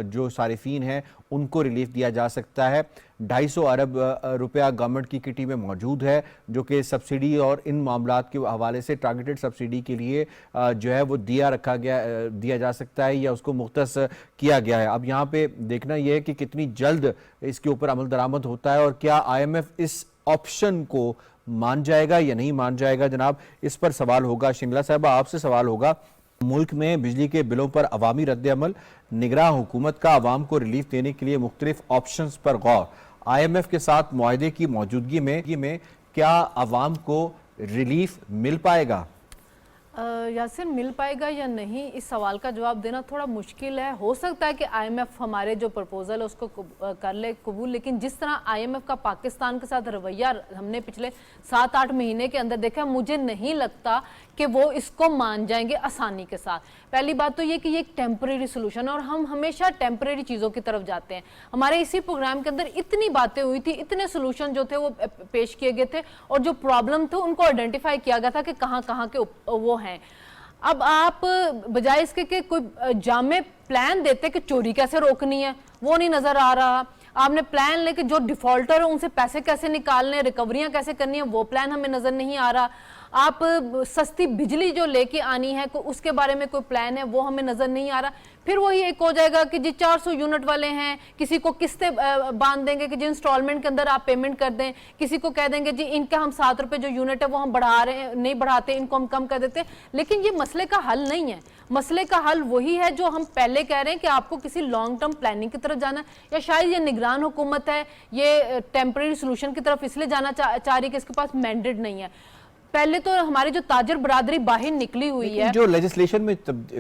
S1: जो सारिफीन हैं उनको रिलीफ दिया जा सकता है। 250 अरब रुपया गवर्नमेंट की किटी में मौजूद है जो कि सब्सिडी और इन मामलात के हवाले से टारगेटेड सब्सिडी के लिए जो है वो दिया जा सकता है या उसको मुख्तस किया गया है। अब यहाँ पे देखना यह है कि कितनी जल्द इसके ऊपर अमल दरामद होता है और क्या IMF इस ऑप्शन को मान जाएगा या नहीं मान जाएगा। जनाब इस पर सवाल होगा। शिंगला साहबा आपसे सवाल होगा, मुल्क में बिजली के बिलों पर अवामी रद्द-ए-अमल, निगरान हुकूमत का अवाम को रिलीफ देने के लिए मुख्तलिफ ऑप्शंस पर गौर, IMF के साथ मुआहदे की मौजूदगी में क्या अवाम को रिलीफ मिल पाएगा?
S2: यासिर, मिल पाएगा या नहीं, इस सवाल का जवाब देना थोड़ा मुश्किल है। हो सकता है कि IMF हमारे जो प्रपोजल है उसको कर ले कबूल, लेकिन जिस तरह IMF का पाकिस्तान के साथ रवैया हमने पिछले 7-8 महीने के अंदर देखा, मुझे नहीं लगता कि वो इसको मान जाएंगे आसानी के साथ। पहली बात तो ये कि ये एक टेम्परेरी सोल्यूशन है और हम हमेशा टेम्परेरी चीज़ों की तरफ जाते हैं। हमारे इसी प्रोग्राम के अंदर इतनी बातें हुई थी, इतने सोल्यूशन जो थे वो पेश किए गए थे और जो प्रॉब्लम थे उनको आइडेंटिफाई किया गया था कि कहाँ कहाँ के वो हैं। अब आप बजाय इसके कि कोई जामे प्लान देते कि चोरी कैसे रोकनी है, वो नहीं नजर आ रहा। आपने प्लान लेके जो डिफॉल्टर है उनसे पैसे कैसे निकालने, रिकवरियां कैसे करनी है, वो प्लान हमें नजर नहीं आ रहा। आप सस्ती बिजली जो लेके आनी है उसके बारे में कोई प्लान है, वो हमें नजर नहीं आ रहा। फिर वही एक हो जाएगा कि जी 400 यूनिट वाले हैं, किसी को किस्तें बांध देंगे कि जी इंस्टॉलमेंट के अंदर आप पेमेंट कर दें, किसी को कह देंगे जी इनका हम 7 रुपए जो यूनिट है वो हम बढ़ा रहे हैं, नहीं बढ़ाते, इनको हम कम कर देते हैं। लेकिन ये मसले का हल नहीं है। मसले का हल वही है जो हम पहले कह रहे हैं कि आपको किसी लॉन्ग टर्म प्लानिंग की तरफ जाना है, या शायद ये निगरान हुकूमत है, ये टेम्परेरी सोल्यूशन की तरफ इसलिए जाना चाह रही है कि इसके पास मैंडेट नहीं है। पहले तो हमारी जो ताजर बरादरी बाहर निकली हुई है,
S1: जो लेजिस्लेशन में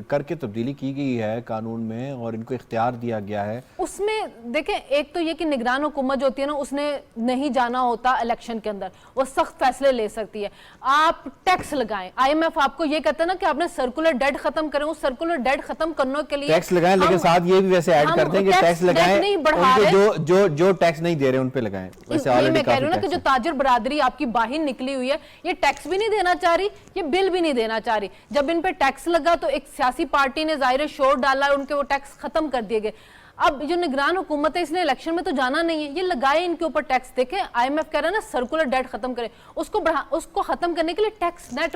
S1: करके तब्दीली की गई है कानून में और इनको इख्तियार दिया गया है, उसमें
S2: देखें एक तो ये कि निगरान हुकूमत जो होती है ना, उसने नहीं जाना होता इलेक्शन के अंदर, वो सख्त फैसले ले सकती है। आप टैक्स लगाएं, IMF आपको ये कहता है ना कि आपने सर्कुलर डेट खत्म करें, उस सर्कुलर डेट खत्म करने के लिए
S1: टैक्स लगाएं, लेकिन साथ ये भी वैसे ऐड कर दें कि टैक्स लगाएं, जो टैक्स नहीं दे रहे उन पे लगाएं। वैसे ऑलरेडी
S2: मैं कह रही हूं ना कि जो ताजर बरादरी आपकी बाहर निकली हुई है, ये टैक्स भी नहीं देना चाह रही, ये बिल भी नहीं देना चाह रही। जब इन पे टैक्स लगा तो एक सियासी पार्टी ने जाहिर शोर डाला, उनके वो टैक्स खत्म कर दिए गए। अब जो निगरान हुकूमत है इसने इलेक्शन में तो जाना नहीं है, ये लगाए इनके ऊपर टैक्स। देखें IMF कह रहा है ना सर्कुलर डेट खत्म करें, उसको खत्म करने के लिए टैक्स नेट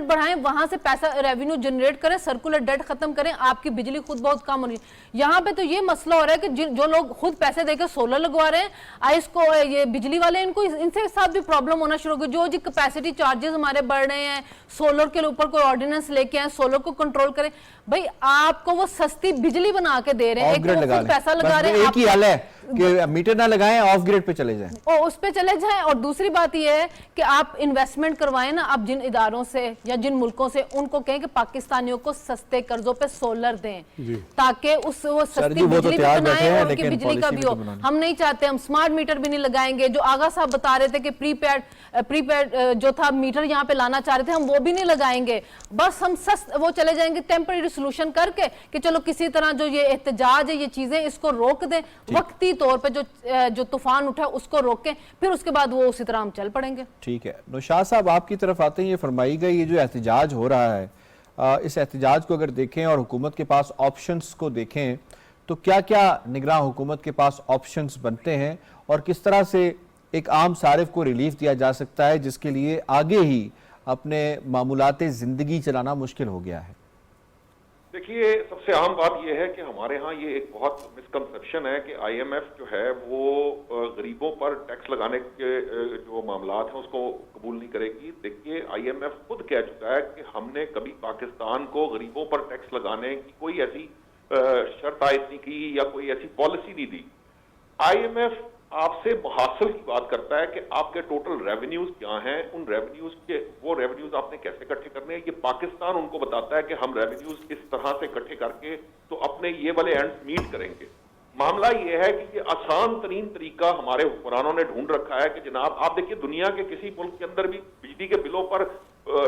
S2: बढ़ाएं, वहां से पैसा रेवेन्यू जनरेट करें, सर्कुलर डेट खत्म करें, आपकी बिजली खुद बहुत कम होनी। यहाँ पे तो ये मसला हो रहा है कि जो लोग खुद पैसे देकर सोलर लगवा रहे हैं, आइस को ये बिजली वाले, इनको इनसे साथ भी प्रॉब्लम होना शुरू हो गई। जो जी कैपेसिटी चार्जेस हमारे बढ़ रहे हैं, सोलर के ऊपर कोई ऑर्डिनेंस लेके आए, सोलर को कंट्रोल करें। भाई आपको वो सस्ती बिजली बना के दे रहे हैं,
S1: ऑफ ग्रिड लगा
S2: पैसा लगा रहे हैं,
S1: एक ही हाल है कि मीटर ना लगाएं, ऑफ ग्रिड पे चले जाएं,
S2: और उस पे चले जाएं। और दूसरी बात यह है कि आप इन्वेस्टमेंट करवाएं ना, आप जिन इदारों से या जिन मुल्कों से, उनको कहें कि पाकिस्तानियों को सस्ते कर्जों पे सोलर दें, ताकि वो सस्ती बिजली भी बनाएं और उनकी बिजली का भी हो। हम नहीं चाहते, हम स्मार्ट मीटर भी नहीं लगाएंगे। जो आगा साहब बता रहे थे कि प्रीपेड जो था मीटर यहाँ पे लाना चाह रहे थे, हम वो भी नहीं लगाएंगे। बस हम वो चले जाएंगे टेम्पररी सोल्यूशन करके कि चलो किसी तरह जो ये एहतजाज है, ये चीजें इसको रोक दें, वक्ती तौर पे जो तूफान उठा उसको रोकें, फिर उसके बाद वो उसी तरह हम चल पड़ेंगे।
S1: ठीक है, नौशाद साहब आपकी तरफ आते हैं, ये फरमाइएगा ये जो एहतजाज हो रहा है, इस एहतजाज को अगर देखें और हुकूमत के पास ऑप्शंस को देखें तो क्या क्या निगरान हुकूमत के पास ऑप्शंस बनते हैं और किस तरह से एक आम सारिफ को रिलीफ दिया जा सकता है जिसके लिए आगे ही अपने मामूलाते ज़िंदगी चलाना मुश्किल हो गया है?
S11: देखिए, सबसे आम बात यह है कि हमारे यहाँ ये एक बहुत मिसकंसेप्शन है कि IMF जो है वो गरीबों पर टैक्स लगाने के जो मामलात हैं उसको कबूल नहीं करेगी। देखिए, IMF खुद कह चुका है कि हमने कभी पाकिस्तान को गरीबों पर टैक्स लगाने की कोई ऐसी शर्त आयद नहीं की या कोई ऐसी पॉलिसी नहीं दी। IMF आपसे मुहासिल की बात करता है कि आपके टोटल रेवेन्यूज क्या हैं, उन रेवेन्यूज के वो रेवेन्यूज आपने कैसे इकट्ठे करने हैं। ये पाकिस्तान उनको बताता है कि हम रेवेन्यूज इस तरह से इकट्ठे करके तो अपने ये वाले एंड्स मीट करेंगे। मामला ये है कि ये आसान तरीन तरीका हमारे हुक्मरानों ने ढूंढ रखा है कि जनाब आप देखिए, दुनिया के किसी मुल्क के अंदर भी बिजली के बिलों पर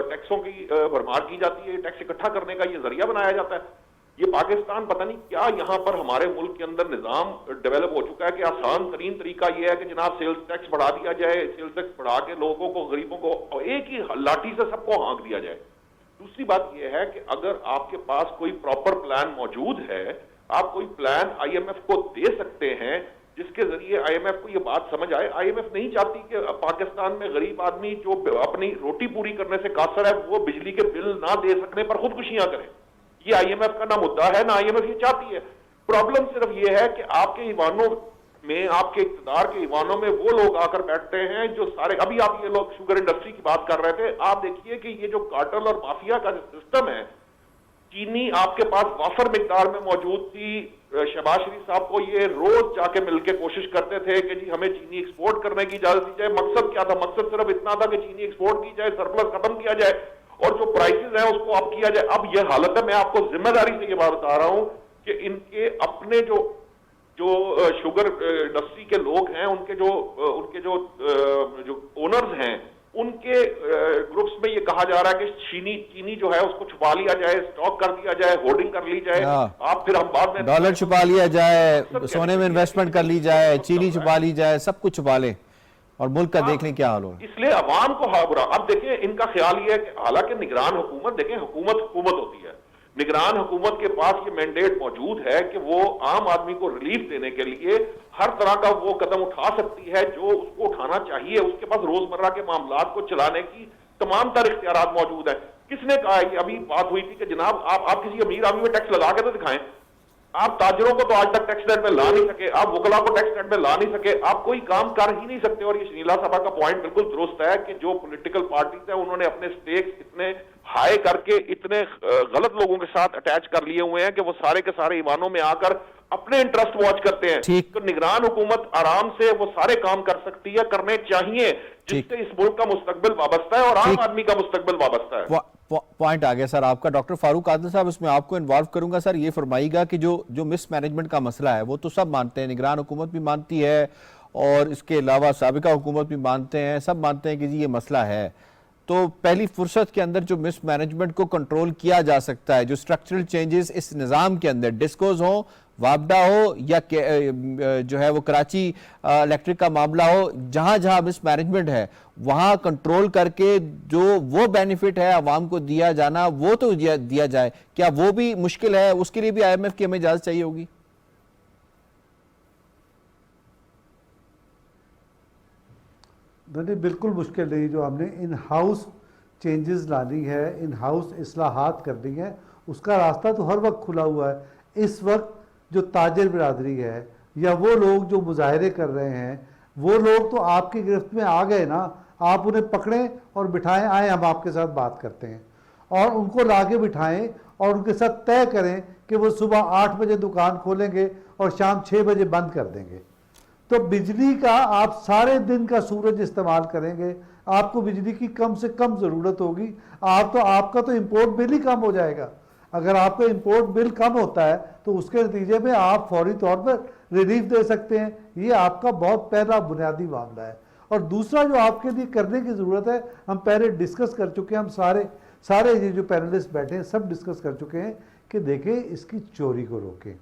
S11: टैक्सों की भरमार की जाती है, टैक्स इकट्ठा करने का ये जरिया बनाया जाता है। ये पाकिस्तान पता नहीं क्या यहाँ पर हमारे मुल्क के अंदर निजाम डेवलप हो चुका है कि आसान तरीन तरीका ये है कि जनाब सेल्स टैक्स बढ़ा दिया जाए, सेल्स टैक्स बढ़ा के लोगों को, गरीबों को एक ही लाठी से सबको हाँक दिया जाए। दूसरी बात यह है कि अगर आपके पास कोई प्रॉपर प्लान मौजूद है, आप कोई प्लान IMF को दे सकते हैं जिसके जरिए IMF को ये बात समझ आए। IMF नहीं चाहती कि पाकिस्तान में गरीब आदमी जो अपनी रोटी पूरी करने से कासर है वो बिजली के बिल ना दे सकने पर खुदकुशियां करे। ये IMF का ना मुद्दा है, ना IMF ये चाहती है। प्रॉब्लम सिर्फ ये है कि आपके ईवानों में, आपके इक़्तिदार के ईवानों में वो लोग आकर बैठते हैं जो सारे, अभी आप ये लोग शुगर इंडस्ट्री की बात कर रहे थे, आप देखिए कि ये जो कार्टेल और माफिया का जो सिस्टम है, चीनी आपके पास वाफर मिकदार में मौजूद थी। शहबाज शरीफ साहब को ये रोज जाके मिलके कोशिश करते थे कि जी हमें चीनी एक्सपोर्ट करने की इजाजत दी जाए। मकसद क्या था? मकसद सिर्फ इतना था कि चीनी एक्सपोर्ट की जाए, सरप्लस खत्म किया जाए और जो प्राइसेस हैं उसको अब किया जाए। अब ये हालत है, मैं आपको जिम्मेदारी से ये बात बता रहा हूं कि इनके अपने जो शुगर इंडस्ट्री के लोग हैं, उनके जो ओनर्स हैं, उनके ग्रुप्स में ये कहा जा रहा है कि चीनी जो है उसको छुपा लिया जाए, स्टॉक कर दिया जाए, होर्डिंग कर ली जाए, आप फिर हम बाद में
S1: डॉलर छुपा लिया जाए, सोने में इन्वेस्टमेंट कर ली जाए, चीनी छुपा ली जाए, सब कुछ छुपा ले और मुल्क का देख लें क्या हाल हो।
S11: इसलिए अवाम को बुरा। अब देखें, इनका ख्याल ये है कि हालांकि निगरान हुकूमत, देखें हुकूमत होती है, निगरान हुकूमत के पास ये मैंडेट मौजूद है कि वो आम आदमी को रिलीफ देने के लिए हर तरह का वो कदम उठा सकती है जो उसको उठाना चाहिए। उसके पास रोजमर्रा के मामलात को चलाने की तमाम तर इख्तियारात मौजूद है। किसने कहा है? अभी बात हुई थी कि जनाब आप किसी अमीर आदमी में टैक्स लगा के तो दिखाएं। आप ताजरों को तो आज तक टैक्स नेट में ला नहीं सके, आप वकला को टैक्स नेट में ला नहीं सके, आप कोई काम कर ही नहीं सकते। और ये शनीला साहबा का पॉइंट बिल्कुल दुरुस्त है कि जो पॉलिटिकल पार्टीज है उन्होंने अपने स्टेक्स इतने हाई करके इतने गलत लोगों के साथ अटैच कर लिए हुए हैं कि वो सारे के सारे ईवानों में आकर अपने इंटरेस्ट वॉच करते हैं। तो निगरान हुकूमत आराम से वो सारे काम कर सकती है, करने चाहिए, जिससे इस मुल्क का मुस्तकबिल वाबस्ता है और आम आदमी का मुस्तकबिल वाबस्ता है।
S1: पॉइंट आ गया सर आपका। डॉक्टर फारूक आदिल साहब, इसमें आपको इन्वॉल्व करूंगा। सर ये फरमाइएगा कि जो मिसमैनेजमेंट का मसला है वो तो सब मानते हैं, निगरान हुकूमत भी मानती है और इसके अलावा साबिका हुकूमत भी मानते हैं, सब मानते हैं कि जी ये मसला है। तो पहली फुर्सत के अंदर जो मिसमैनेजमेंट को कंट्रोल किया जा सकता है, जो स्ट्रक्चरल चेंजेस इस निज़ाम के अंदर, डिस्कोज हो, वापडा हो या जो है वो कराची इलेक्ट्रिक का मामला हो, जहां जहां मिसमैनेजमेंट है वहां कंट्रोल करके जो वो बेनिफिट है आवाम को दिया जाना वो तो दिया जाए। क्या वो भी मुश्किल है? उसके लिए भी IMF की हमें इजाजत चाहिए होगी।
S3: नहीं, बिल्कुल मुश्किल नहीं। जो हमने इन हाउस चेंजेस लानी है, इन हाउस इस्लाहात करनी है, उसका रास्ता तो हर वक्त खुला हुआ है। इस वक्त जो ताजर बिरादरी है या वो लोग जो मुजाहरे कर रहे हैं, वो लोग तो आपकी गिरफ्त में आ गए ना, आप उन्हें पकड़ें और बिठाएं, आए हम आपके साथ बात करते हैं, और उनको लाके बिठाएं और उनके साथ तय करें कि वो सुबह 8 बजे दुकान खोलेंगे और शाम 6 बजे बंद कर देंगे। तो बिजली का आप सारे दिन का सूरज इस्तेमाल करेंगे, आपको बिजली की कम से कम ज़रूरत होगी। आपका तो इंपोर्ट बिल ही कम हो जाएगा। अगर आपका इंपोर्ट बिल कम होता है तो उसके नतीजे में आप फौरी तौर पर रिलीफ दे सकते हैं। ये आपका बहुत पहला बुनियादी मामला है। और दूसरा जो आपके लिए करने की ज़रूरत है, हम पहले डिस्कस कर चुके हैं, हम सारे ये जो पैनलिस्ट बैठे हैं सब डिस्कस कर चुके हैं कि देखें इसकी चोरी को रोकें।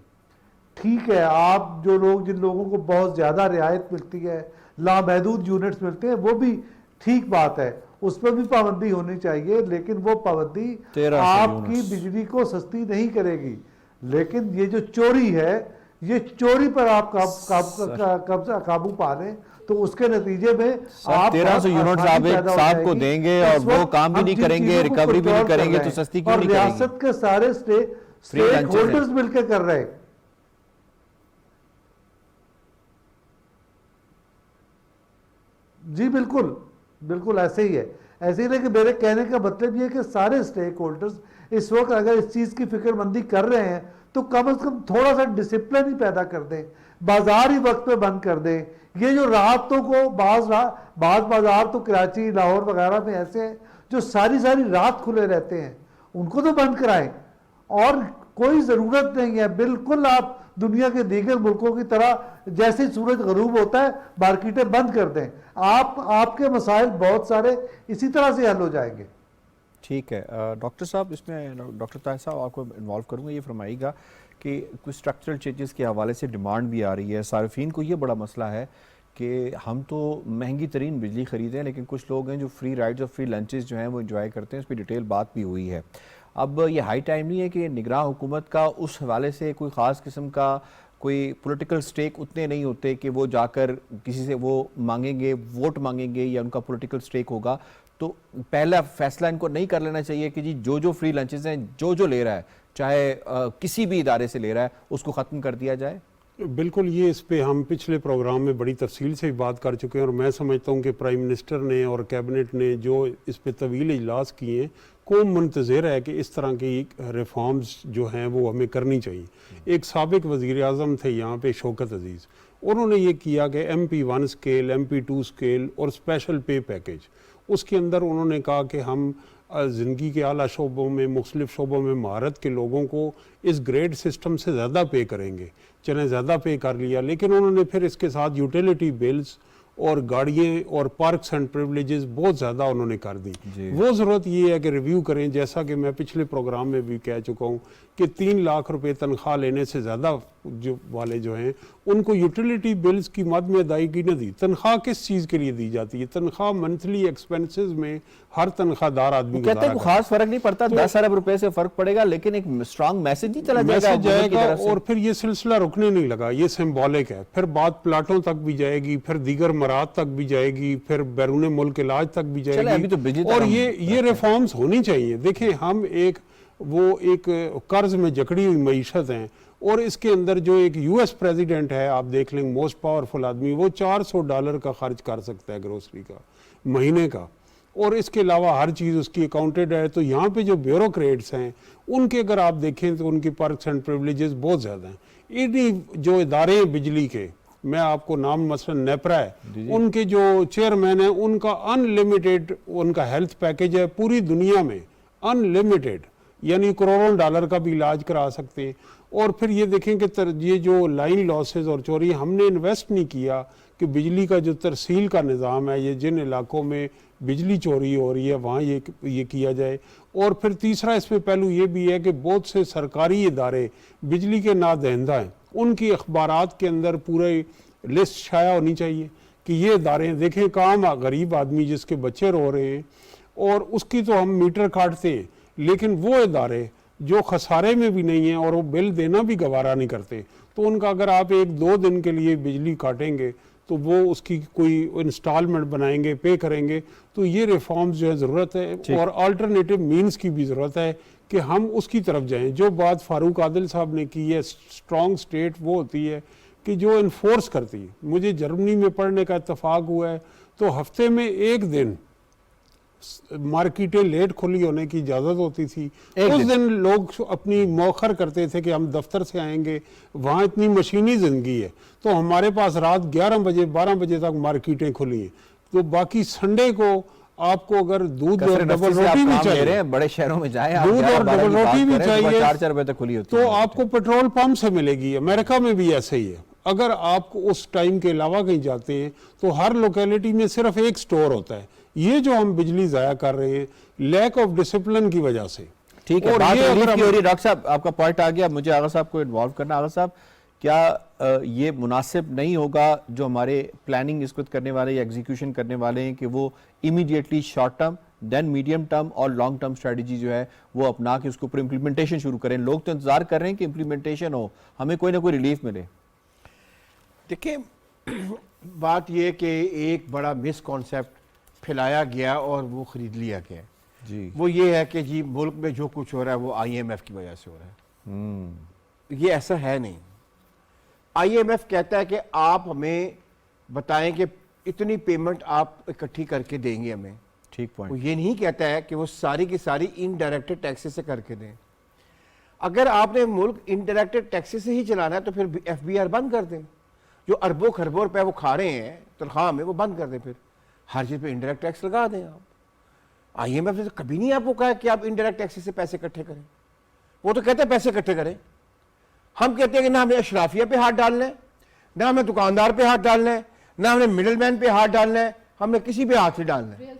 S3: ठीक है, आप जिन लोगों को बहुत ज़्यादा रियायत मिलती है, लामहदूद यूनिट्स मिलते हैं, वो भी ठीक बात है, उस पर भी पाबंदी होनी चाहिए, लेकिन वो पाबंदी आपकी बिजली को सस्ती नहीं करेगी। लेकिन ये जो चोरी है, ये चोरी पर आप काबू पा लें तो उसके नतीजे में आप
S1: 1300 यूनिट्स आप एक साहब को देंगे और वो काम भी नहीं करेंगे, रिकवरी भी नहीं करेंगे, तो सस्ती क्यों नहीं करेंगे?
S3: रियासत के सारे स्टेक होल्डर्स मिलकर कर रहे हैं। जी बिल्कुल, बिल्कुल ऐसे ही है। ऐसे ही नहीं कि मेरे कहने का मतलब ये है कि सारे स्टेक होल्डर्स इस वक्त अगर इस चीज़ की फिक्रमंदी कर रहे हैं तो कम से कम थोड़ा सा डिसिप्लिन ही पैदा कर दें, बाजार ही वक्त पे बंद कर दें। ये जो रातों को बाज बाजार तो कराची, लाहौर वगैरह में ऐसे हैं जो सारी रात खुले रहते हैं, उनको तो बंद कराएं। और कोई ज़रूरत नहीं है, बिल्कुल आप दुनिया के दीगर मुल्कों की तरह जैसे सूरज गरूब होता है मार्केटें बंद कर दें, आपके मसाइल बहुत सारे इसी तरह से हल हो जाएंगे।
S1: ठीक है डॉक्टर साहब, इसमें डॉक्टर ताहिर साहब आपको इन्वॉल्व करूँगा। ये फरमाइएगा कि कुछ स्ट्रक्चरल चेंजेस के हवाले से डिमांड भी आ रही है, सार्फिन को ये बड़ा मसला है कि हम तो महंगी तरीन बिजली ख़रीदें, लेकिन कुछ लोग हैं जो फ्री राइड्स और फ्री लंचेस जो हैं वो इंजॉय करते हैं। उस पर डिटेल बात भी हुई है। अब ये हाई टाइम नहीं है कि निगरान हुकूमत का उस हवाले से कोई ख़ास किस्म का कोई पॉलिटिकल स्टेक उतने नहीं होते कि वो जाकर किसी से वो मांगेंगे, वोट मांगेंगे या उनका पॉलिटिकल स्टेक होगा, तो पहला फैसला इनको नहीं कर लेना चाहिए कि जी जो फ्री लंचेस हैं जो ले रहा है, चाहे किसी भी इदारे से ले रहा है, उसको ख़त्म कर दिया जाए?
S4: बिल्कुल, ये इस पे हम पिछले प्रोग्राम में बड़ी तफसील से बात कर चुके हैं और मैं समझता हूँ कि प्राइम मिनिस्टर ने और कैबिनेट ने जो इस पे तवील इजलास किए हैं, कौम मुंतज़िर है कि इस तरह की रिफॉर्म्स जो हैं वो हमें करनी चाहिए। एक साबिक वज़ीर आज़म थे यहाँ पे, शौकत अजीज़, उन्होंने ये किया कि MP1 स्केल, MP2 स्केल और स्पेशल पे पैकेज, उसके अंदर उन्होंने कहा कि हम ज़िंदगी के आला शोबों में, मुख्तलिफ़ शोबों में महारत के लोगों को इस ग्रेड सिस्टम से ज़्यादा पे करेंगे। चलें ज़्यादा पे कर लिया, लेकिन उन्होंने फिर इसके साथ यूटिलिटी बिल्स और गाड़ियाँ और पार्क्स एंड प्रिविलेजेस बहुत ज़्यादा उन्होंने कर दी। वो ज़रूरत ये है कि रिव्यू करें, जैसा कि मैं पिछले प्रोग्राम में भी कह चुका हूँ कि 3 लाख रुपए तनख्वाह लेने से ज़्यादा जो हैं उनको यूटिलिटी बिल्स की मद में अदायगी न दी। तनख्वाह किस चीज़ के लिए दी जाती है? तनख्वाह मंथली एक्सपेंसेस में हर तनख्वाहदार आदमी
S1: कहते हैं खास फर्क नहीं पड़ता, 10 अरब रुपए से फर्क पड़ेगा, लेकिन एक स्ट्रांग मैसेज नहीं चला
S4: जाएगा और फिर ये सिलसिला रुकने नहीं लगा। ये सिंबॉलिक है, फिर बात प्लाटों तक भी जाएगी, फिर दीगर मराद तक भी जाएगी, फिर बैरून मुल्क इलाज तक भी जाएगी। और ये रिफॉर्म्स होनी चाहिए। देखिए, हम एक कर्ज में जकड़ी हुई मईशत हैं और इसके अंदर जो एक US प्रेसिडेंट है, आप देख लेंगे, मोस्ट पावरफुल आदमी, वो $400 का खर्च कर सकता है ग्रोसरी का महीने का, और इसके अलावा हर चीज़ उसकी अकाउंटेड है। तो यहाँ पे जो ब्यूरोक्रेट्स हैं उनके अगर आप देखें तो उनकी पर्क्स एंड प्रिविलेजेस बहुत ज़्यादा हैं। इन्हीं जो इदारे हैं बिजली के, मैं आपको नाम मसलन नेपरा है, उनके जो चेयरमैन हैं उनका अनलिमिटेड उनका हेल्थ पैकेज है, पूरी दुनिया में अनलिमिटेड, यानी करोड़ों डॉलर का भी इलाज करा सकते हैं। और फिर ये देखें कि ये जो लाइन लॉसेस और चोरी, हमने इन्वेस्ट नहीं किया कि बिजली का जो तरसील का निज़ाम है, ये जिन इलाकों में बिजली चोरी हो रही है वहाँ ये किया जाए। और फिर तीसरा इसमें पहलू ये भी है कि बहुत से सरकारी इदारे बिजली के नादहिंदा हैं, उनकी अखबारात के अंदर पूरे लिस्ट शाया होनी चाहिए कि ये इदारे देखें, काम गरीब आदमी जिसके बच्चे रो रहे हैं और उसकी तो हम मीटर काटते हैं, लेकिन वो इदारे जो खसारे में भी नहीं हैं और वो बिल देना भी गवारा नहीं करते, तो उनका अगर आप 1-2 दिन के लिए बिजली काटेंगे तो वो उसकी कोई इंस्टॉलमेंट बनाएंगे, पे करेंगे। तो ये रिफॉर्म्स जो है ज़रूरत है और अल्टरनेटिव मीन्स की भी ज़रूरत है कि हम उसकी तरफ जाएं। जो बात फारूक आदिल साहब ने की है, स्ट्रॉन्ग स्टेट वो होती है कि जो इन्फोर्स करती है। मुझे जर्मनी में पढ़ने का इत्तेफाक हुआ है, तो हफ्ते में एक दिन मार्केटें लेट खुली होने की इजाज़त होती थी। उस दिन लोग अपनी मौखर करते थे कि हम दफ्तर से आएंगे, वहाँ इतनी मशीनी ज़िंदगी है, तो हमारे पास रात 11 बजे 12 बजे तक मार्केटें खुली हैं। तो बाकी संडे को आपको अगर दूध और डबल रोटी भी चाहिए,
S1: बड़े शहरों में जाएं,
S4: दूध और डबल रोटी भी चाहिए,
S1: 4-4 बजे तक खुली होती है,
S4: तो आपको पेट्रोल पंप से मिलेगी। अमेरिका में भी ऐसे ही है। अगर आप उस टाइम के अलावा कहीं जाते हैं तो हर लोकेलिटी में सिर्फ एक स्टोर होता है। ये जो हम बिजली ज़ाया कर रहे हैं लैक ऑफ डिसिप्लिन की वजह से।
S1: ठीक है,
S4: और
S1: बात
S4: ये
S1: रिलीफ
S4: अगर
S1: की हो रही है। डॉक्टर साहब आपका पॉइंट आ गया, मुझे आगा साहब को इन्वॉल्व करना। आगा साहब, क्या ये मुनासिब नहीं होगा जो हमारे प्लानिंग इस वक्त करने वाले या एग्जीक्यूशन करने वाले हैं कि वो immediately short term then medium term और लॉन्ग टर्म स्ट्रेटजी जो है वो अपना के उसके ऊपर इम्प्लीमेंटेशन शुरू करें? लोग तो इंतजार कर रहे हैं कि इम्प्लीमेंटेशन हो, हमें कोई ना कोई रिलीफ मिले।
S5: देखिए, बात यह कि एक बड़ा मिसकॉन्सेप्ट फैलाया गया और वो खरीद लिया गया
S1: जी।
S5: वो ये है कि जी मुल्क में जो कुछ हो रहा है वो IMF की वजह से हो रहा है। ये ऐसा है नहीं। IMF कहता है कि आप हमें बताएं कि इतनी पेमेंट आप इकट्ठी करके देंगे हमें।
S1: ठीक
S5: वो
S1: पॉइंट।
S5: ये नहीं कहता है कि वो सारी की सारी इनडायरेक्ट टैक्सेस से करके दें। अगर आपने मुल्क इनडायरेक्ट टैक्सेस से ही चलाना है तो फिर FBR बंद कर दें। जो अरबों खरबों रुपए वो खा रहे हैं तनख्वाह में, वो बंद कर दें। फिर हर चीज़ पे इनडायरेक्ट टैक्स लगा दें आप। IMF ने तो कभी नहीं आपको कहा कि आप इनडायरेक्ट टैक्सेस से पैसे इकट्ठे करें। वो तो कहते हैं पैसे इकट्ठे करें। हम कहते हैं कि ना हमें अशराफिया पे हाथ डालना है, ना हमें दुकानदार पे हाथ डालना है, ना हमें मिडिल मैन पे हाथ डालना है, हमने किसी पे हाथ ही डालना है,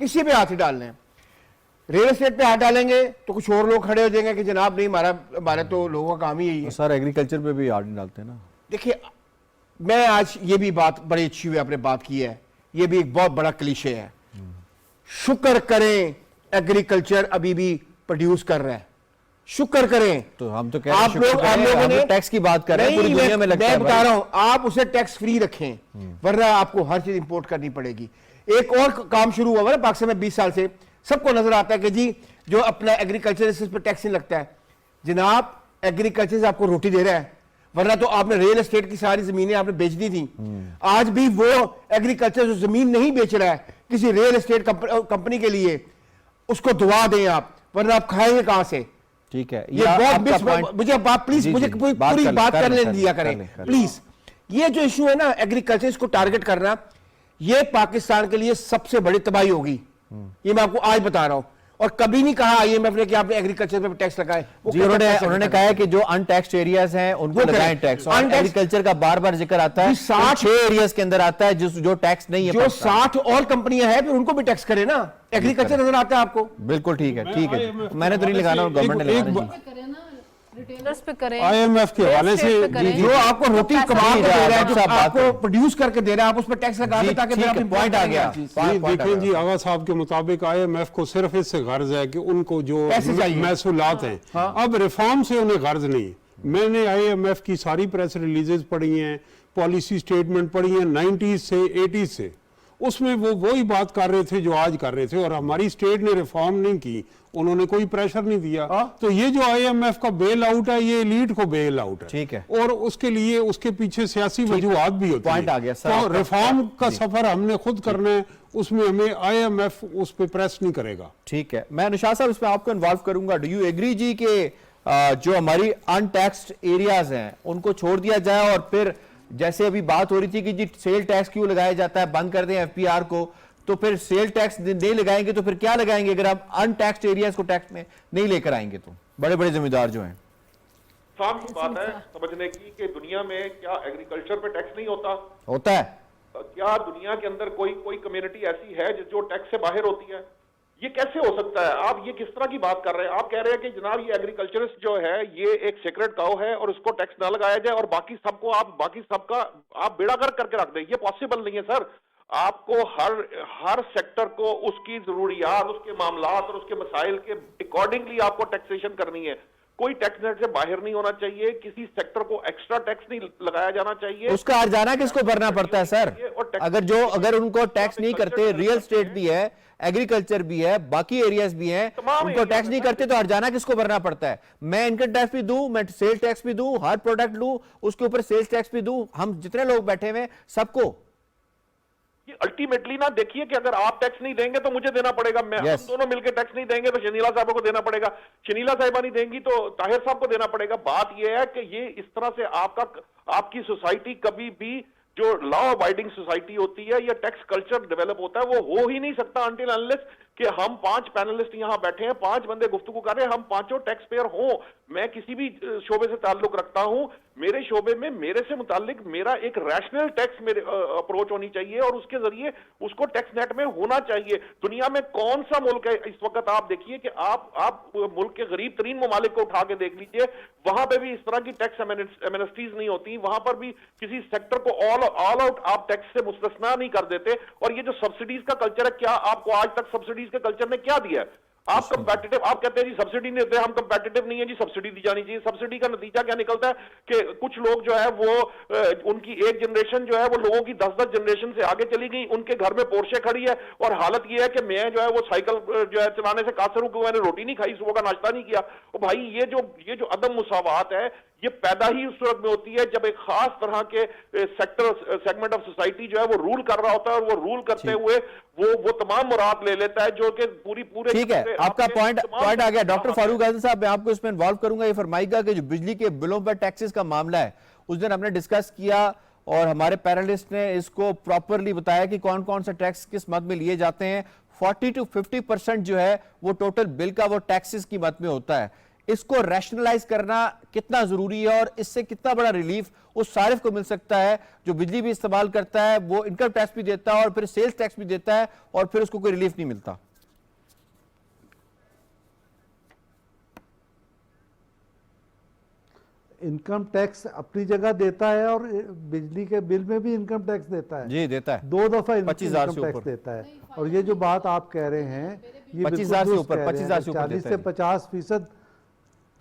S5: किसी पे हाथ ही डालना है। रियल एस्टेट पे हाथ डालेंगे तो कुछ और लोग खड़े हो जाएंगे कि जनाब नहीं, हमारा तो लोगों का काम ही यही है।
S1: सर एग्रीकल्चर पे भी हाथ नहीं डालते ना।
S5: देखिए, मैं आज ये भी बात बड़ी अच्छी हुई आपने बात की है, ये भी एक बहुत बड़ा क्लीशे है। शुक्र करें एग्रीकल्चर अभी भी प्रोड्यूस कर रहा है, शुक्र करें।
S1: तो हम तो कह रहे हैं
S5: आप लोगों ने
S1: टैक्स की बात कर रहे हैं, पूरी दुनिया में लगता है।
S5: मैं बता रहा हूं, आप उसे टैक्स फ्री रखें, वरना आपको हर चीज इंपोर्ट करनी पड़ेगी। एक और काम शुरू हुआ ना पाकिस्तान में 20 साल से, सबको नजर आता है कि जी जो अपना एग्रीकल्चर पर टैक्स नहीं लगता है। जनाब, एग्रीकल्चर से आपको रोटी दे रहा है, वरना तो आपने रियल एस्टेट की सारी जमीनें आपने बेच दी थी। आज भी वो एग्रीकल्चर जो जमीन नहीं बेच रहा है किसी रियल एस्टेट कंपनी के लिए, उसको दुआ दें आप, वरना आप खाएंगे कहां से?
S1: ठीक है,
S5: ये बहुत मुझे बात प्लीज मुझे पूरी बात करने दिया करें प्लीज। ये जो इशू है ना एग्रीकल्चर, इसको टारगेट करना, ये पाकिस्तान के लिए सबसे बड़ी तबाही होगी। ये मैं आपको आज बता रहा हूं। और कभी नहीं कहा IMF ने कि आपने एग्रीकल्चर पे टैक्स लगाए।
S1: उन्होंने कहा है कि जो अनटैक्स्ड एरियाज हैं उनको लगाएं टैक्स। और एग्रीकल्चर का बार बार जिक्र आता है, 60 एरियाज के अंदर आता है जो टैक्स नहीं है।
S5: जो 60 और कंपनियां हैं फिर उनको भी टैक्स करे ना। एग्रीकल्चर नजर आता है आपको?
S1: बिल्कुल ठीक है, ठीक है। मैंने तो नहीं लगाना, गवर्नमेंट ने लगाना।
S2: रिटेलर्स पे करें,
S4: IMF के हवाले से
S5: जो आपको रोटी कमा के दे रहा है, जो आपको प्रोड्यूस करके दे रहा है, आप उस पर टैक्स लगा दें ताकि
S1: पॉइंट आ गया।
S4: देखें जी, आगा साहब के मुताबिक IMF को सिर्फ इससे गर्ज है कि उनको जो महसूलात हैं, अब रिफॉर्म से उन्हें गर्ज नहीं। मैंने IMF की सारी प्रेस रिलीजेस पढ़ी हैं, पॉलिसी स्टेटमेंट पढ़ी हैं 90s से 80s से। उसमें वो वही बात कर रहे थे जो आज कर रहे थे। और हमारी स्टेट ने रिफॉर्म नहीं की, उन्होंने कोई प्रेशर नहीं दिया। तो ये जो IMF का बेल आउट है, ये एलीट को बेल आउट है।
S1: ठीक है।
S4: और उसके लिए उसके पीछे सियासी वजूहात भी होती
S1: पॉइंट आ गया सर।
S4: तो रिफॉर्म का सफर हमने खुद करना है, उसमें हमें IMF उस पर प्रेस नहीं करेगा।
S1: ठीक है, मैं अनुशाद साहब इसमें आपको इन्वॉल्व करूंगा। डू यू एग्री जी के जो हमारी अनटैक्स्ड एरियाज हैं उनको छोड़ दिया जाए, और फिर जैसे अभी बात हो रही थी कि जी सेल टैक्स क्यों लगाया जाता है, बंद कर दें FPR को, तो फिर सेल टैक्स नहीं लगाएंगे तो फिर क्या लगाएंगे अगर आप अनटैक्स्ड एरियाज को टैक्स में नहीं लेकर आएंगे? तो बड़े बड़े जिम्मेदार जो हैं।
S11: साफ सी बात है समझने की कि दुनिया में क्या एग्रीकल्चर पे टैक्स नहीं होता?
S1: होता है।
S11: क्या दुनिया के अंदर कोई कम्युनिटी ऐसी है जो टैक्स से बाहर होती है? ये कैसे हो सकता है? आप ये किस तरह की बात कर रहे हैं? आप कह रहे हैं कि जनाब ये एग्रीकल्चरिस्ट जो है ये एक सेक्रेट काउ है और उसको टैक्स ना लगाया जाए और बाकी सबका आप बेड़ा गर्क करके रख दें। ये पॉसिबल नहीं है सर। आपको हर सेक्टर को उसकी जरूरियात, उसके मामलात और उसके मसाइल के अकॉर्डिंगली आपको टैक्सेशन करनी है। कोई टैक्स नेट से बाहर नहीं होना चाहिए, किसी सेक्टर को एक्स्ट्रा टैक्स नहीं लगाया जाना चाहिए।
S1: उसका हर्जाना किसको भरना पड़ता है सर? अगर उनको टैक्स नहीं करते, रियल एस्टेट भी है, एग्रीकल्चर भी है, बाकी एरियाज भी हैं, उनको टैक्स नहीं करते तो हर्जाना किसको भरना पड़ता है? मैं इनकम टैक्स भी दूं, मैं सेल्स टैक्स भी दूं, हर प्रोडक्ट लूं उसके ऊपर सेल्स टैक्स भी दूं, हम जितने लोग बैठे हुए सबको।
S11: अल्टीमेटली ना देखिए कि अगर आप टैक्स नहीं देंगे तो मुझे देना पड़ेगा, मैं हम दोनों मिलकर टैक्स नहीं देंगे तो शनीला साहब को देना पड़ेगा, शनीला साहिबा नहीं देंगी तो ताहिर साहब को देना पड़ेगा। बात यह है कि ये इस तरह से आपकी सोसाइटी कभी भी जो लॉ अबाइडिंग सोसाइटी होती है या टैक्स कल्चर डेवलप होता है वो हो ही नहीं सकता अनटिल अनलेस कि हम 5 पैनलिस्ट यहां बैठे हैं, 5 बंदे गुफ्तगू कर रहे हैं, हम पांचों टैक्स पेयर हों। मैं किसी भी शोबे से ताल्लुक रखता हूं, मेरे शोबे में मेरे से मुतालिक मेरा एक रैशनल टैक्स मेरे अप्रोच होनी चाहिए और उसके जरिए उसको टैक्स नेट में होना चाहिए। दुनिया में कौन सा मुल्क है इस वक्त, आप देखिए कि आप मुल्क के गरीब तरीन ममालिक को उठा के देख लीजिए, वहां पे भी इस तरह की टैक्स एमनेस्टीज नहीं होती, वहां पर भी किसी सेक्टर को ऑल आउट आप टैक्स से मुस्तस्ना नहीं कर देते। और ये जो सब्सिडीज का कल्चर है, क्या आपको आज तक सब्सिडीज के कल्चर ने क्या दिया है? आप कंपेटिटिव, आप कहते हैं जी सब्सिडी नहीं देते, हम कंपेटिटिव नहीं है जी, सब्सिडी दी जानी चाहिए। सब्सिडी का नतीजा क्या निकलता है कि कुछ लोग जो है वो उनकी एक जनरेशन जो है वो लोगों की 10-10 जनरेशन से आगे चली गई, उनके घर में पोर्शे खड़ी है और हालत ये है कि मैं जो है वो साइकिल जो है चलाने से कासर हूं, मैंने रोटी नहीं खाई, सुबह का नाश्ता नहीं किया। और भाई ये जो अदम मुसावात है ये पैदा ही उस सूरत में होती है जब एक खास तरह के सेगमेंट ऑफ सोसाइटी जो है वो रूल कर रहा होता है और वो रूल करते हुए वो तमाम मुराद ले लेता है जो कि पूरे
S1: ठीक है, आपका पॉइंट आ गया। डॉक्टर फारूक आजम साहब, मैं आपको इसमें इन्वॉल्व करूंगा। ये फरमाइएगा कि जो बिजली के बिलों पर टैक्सेस का मामला है, उस दिन हमने डिस्कस किया और हमारे पैनलिस्ट ने इसको प्रॉपरली बताया कि कौन कौन सा टैक्स किस मद में लिए जाते हैं। 40 to 50% जो है वो टोटल बिल का वो टैक्सेस की मद में होता है। इसको रैशनलाइज करना कितना जरूरी है और इससे कितना बड़ा रिलीफ उस सारिफ को मिल सकता है जो बिजली भी इस्तेमाल करता है, वो इनकम टैक्स भी देता है और फिर सेल्स टैक्स भी देता है और फिर उसको कोई रिलीफ नहीं मिलता।
S3: इनकम टैक्स अपनी जगह देता है और बिजली के बिल में भी इनकम टैक्स देता है।
S1: जी देता है,
S3: 2 दफा
S1: 25,000 से
S3: इनकम टैक्स देता है। और ये जो बात आप कह रहे हैं ये
S1: 25,000 से ऊपर 40
S3: से 50%,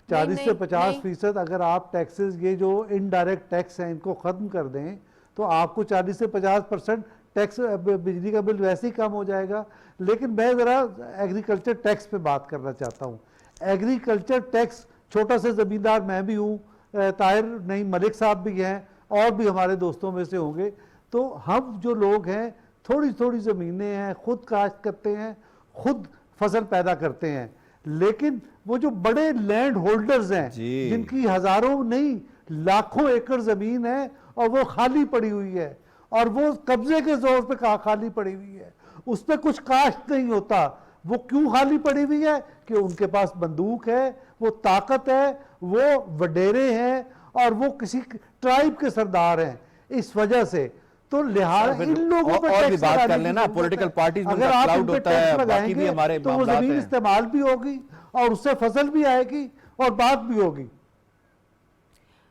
S3: 40 से 50% अगर आप टैक्सेस ये जो इनडायरेक्ट टैक्स हैं इनको खत्म कर दें तो आपको 40 से 50% टैक्स बिजली का बिल वैसे ही कम हो जाएगा। लेकिन मैं ज़रा एग्रीकल्चर टैक्स पे बात करना चाहता हूँ। एग्रीकल्चर टैक्स, छोटा सा ज़मींदार मैं भी हूँ, ताहिर नहीं मलिक साहब भी हैं और भी हमारे दोस्तों में से होंगे, तो हम जो लोग हैं थोड़ी थोड़ी ज़मीनें हैं, खुद काश्त करते हैं, खुद फसल पैदा करते हैं। लेकिन वो जो बड़े लैंड होल्डर्स हैं जिनकी हजारों नहीं लाखों एकड़ ज़मीन है और वो खाली पड़ी हुई है और वो कब्जे के जोर पे खाली पड़ी हुई है, उस पर कुछ काश्त नहीं होता। वो क्यों खाली पड़ी हुई है? कि उनके पास बंदूक है, वो ताकत है, वो वडेरे हैं और वो किसी ट्राइब के सरदार हैं। इस वजह से तो लिहाजा इन लोगों पर
S1: और भी
S3: टैक्स
S1: बात कर लेना, पॉलिटिकल पार्टीज में
S3: अगर आप
S1: क्लाउड
S3: इन पे
S1: होता है,
S3: टैक्स
S1: बाकी भी
S3: लगाएंगे
S1: हमारे
S3: तो वो
S1: मामलात
S3: जमीन
S1: हैं।
S3: इस्तेमाल भी होगी और उससे फसल भी आएगी और बात भी होगी।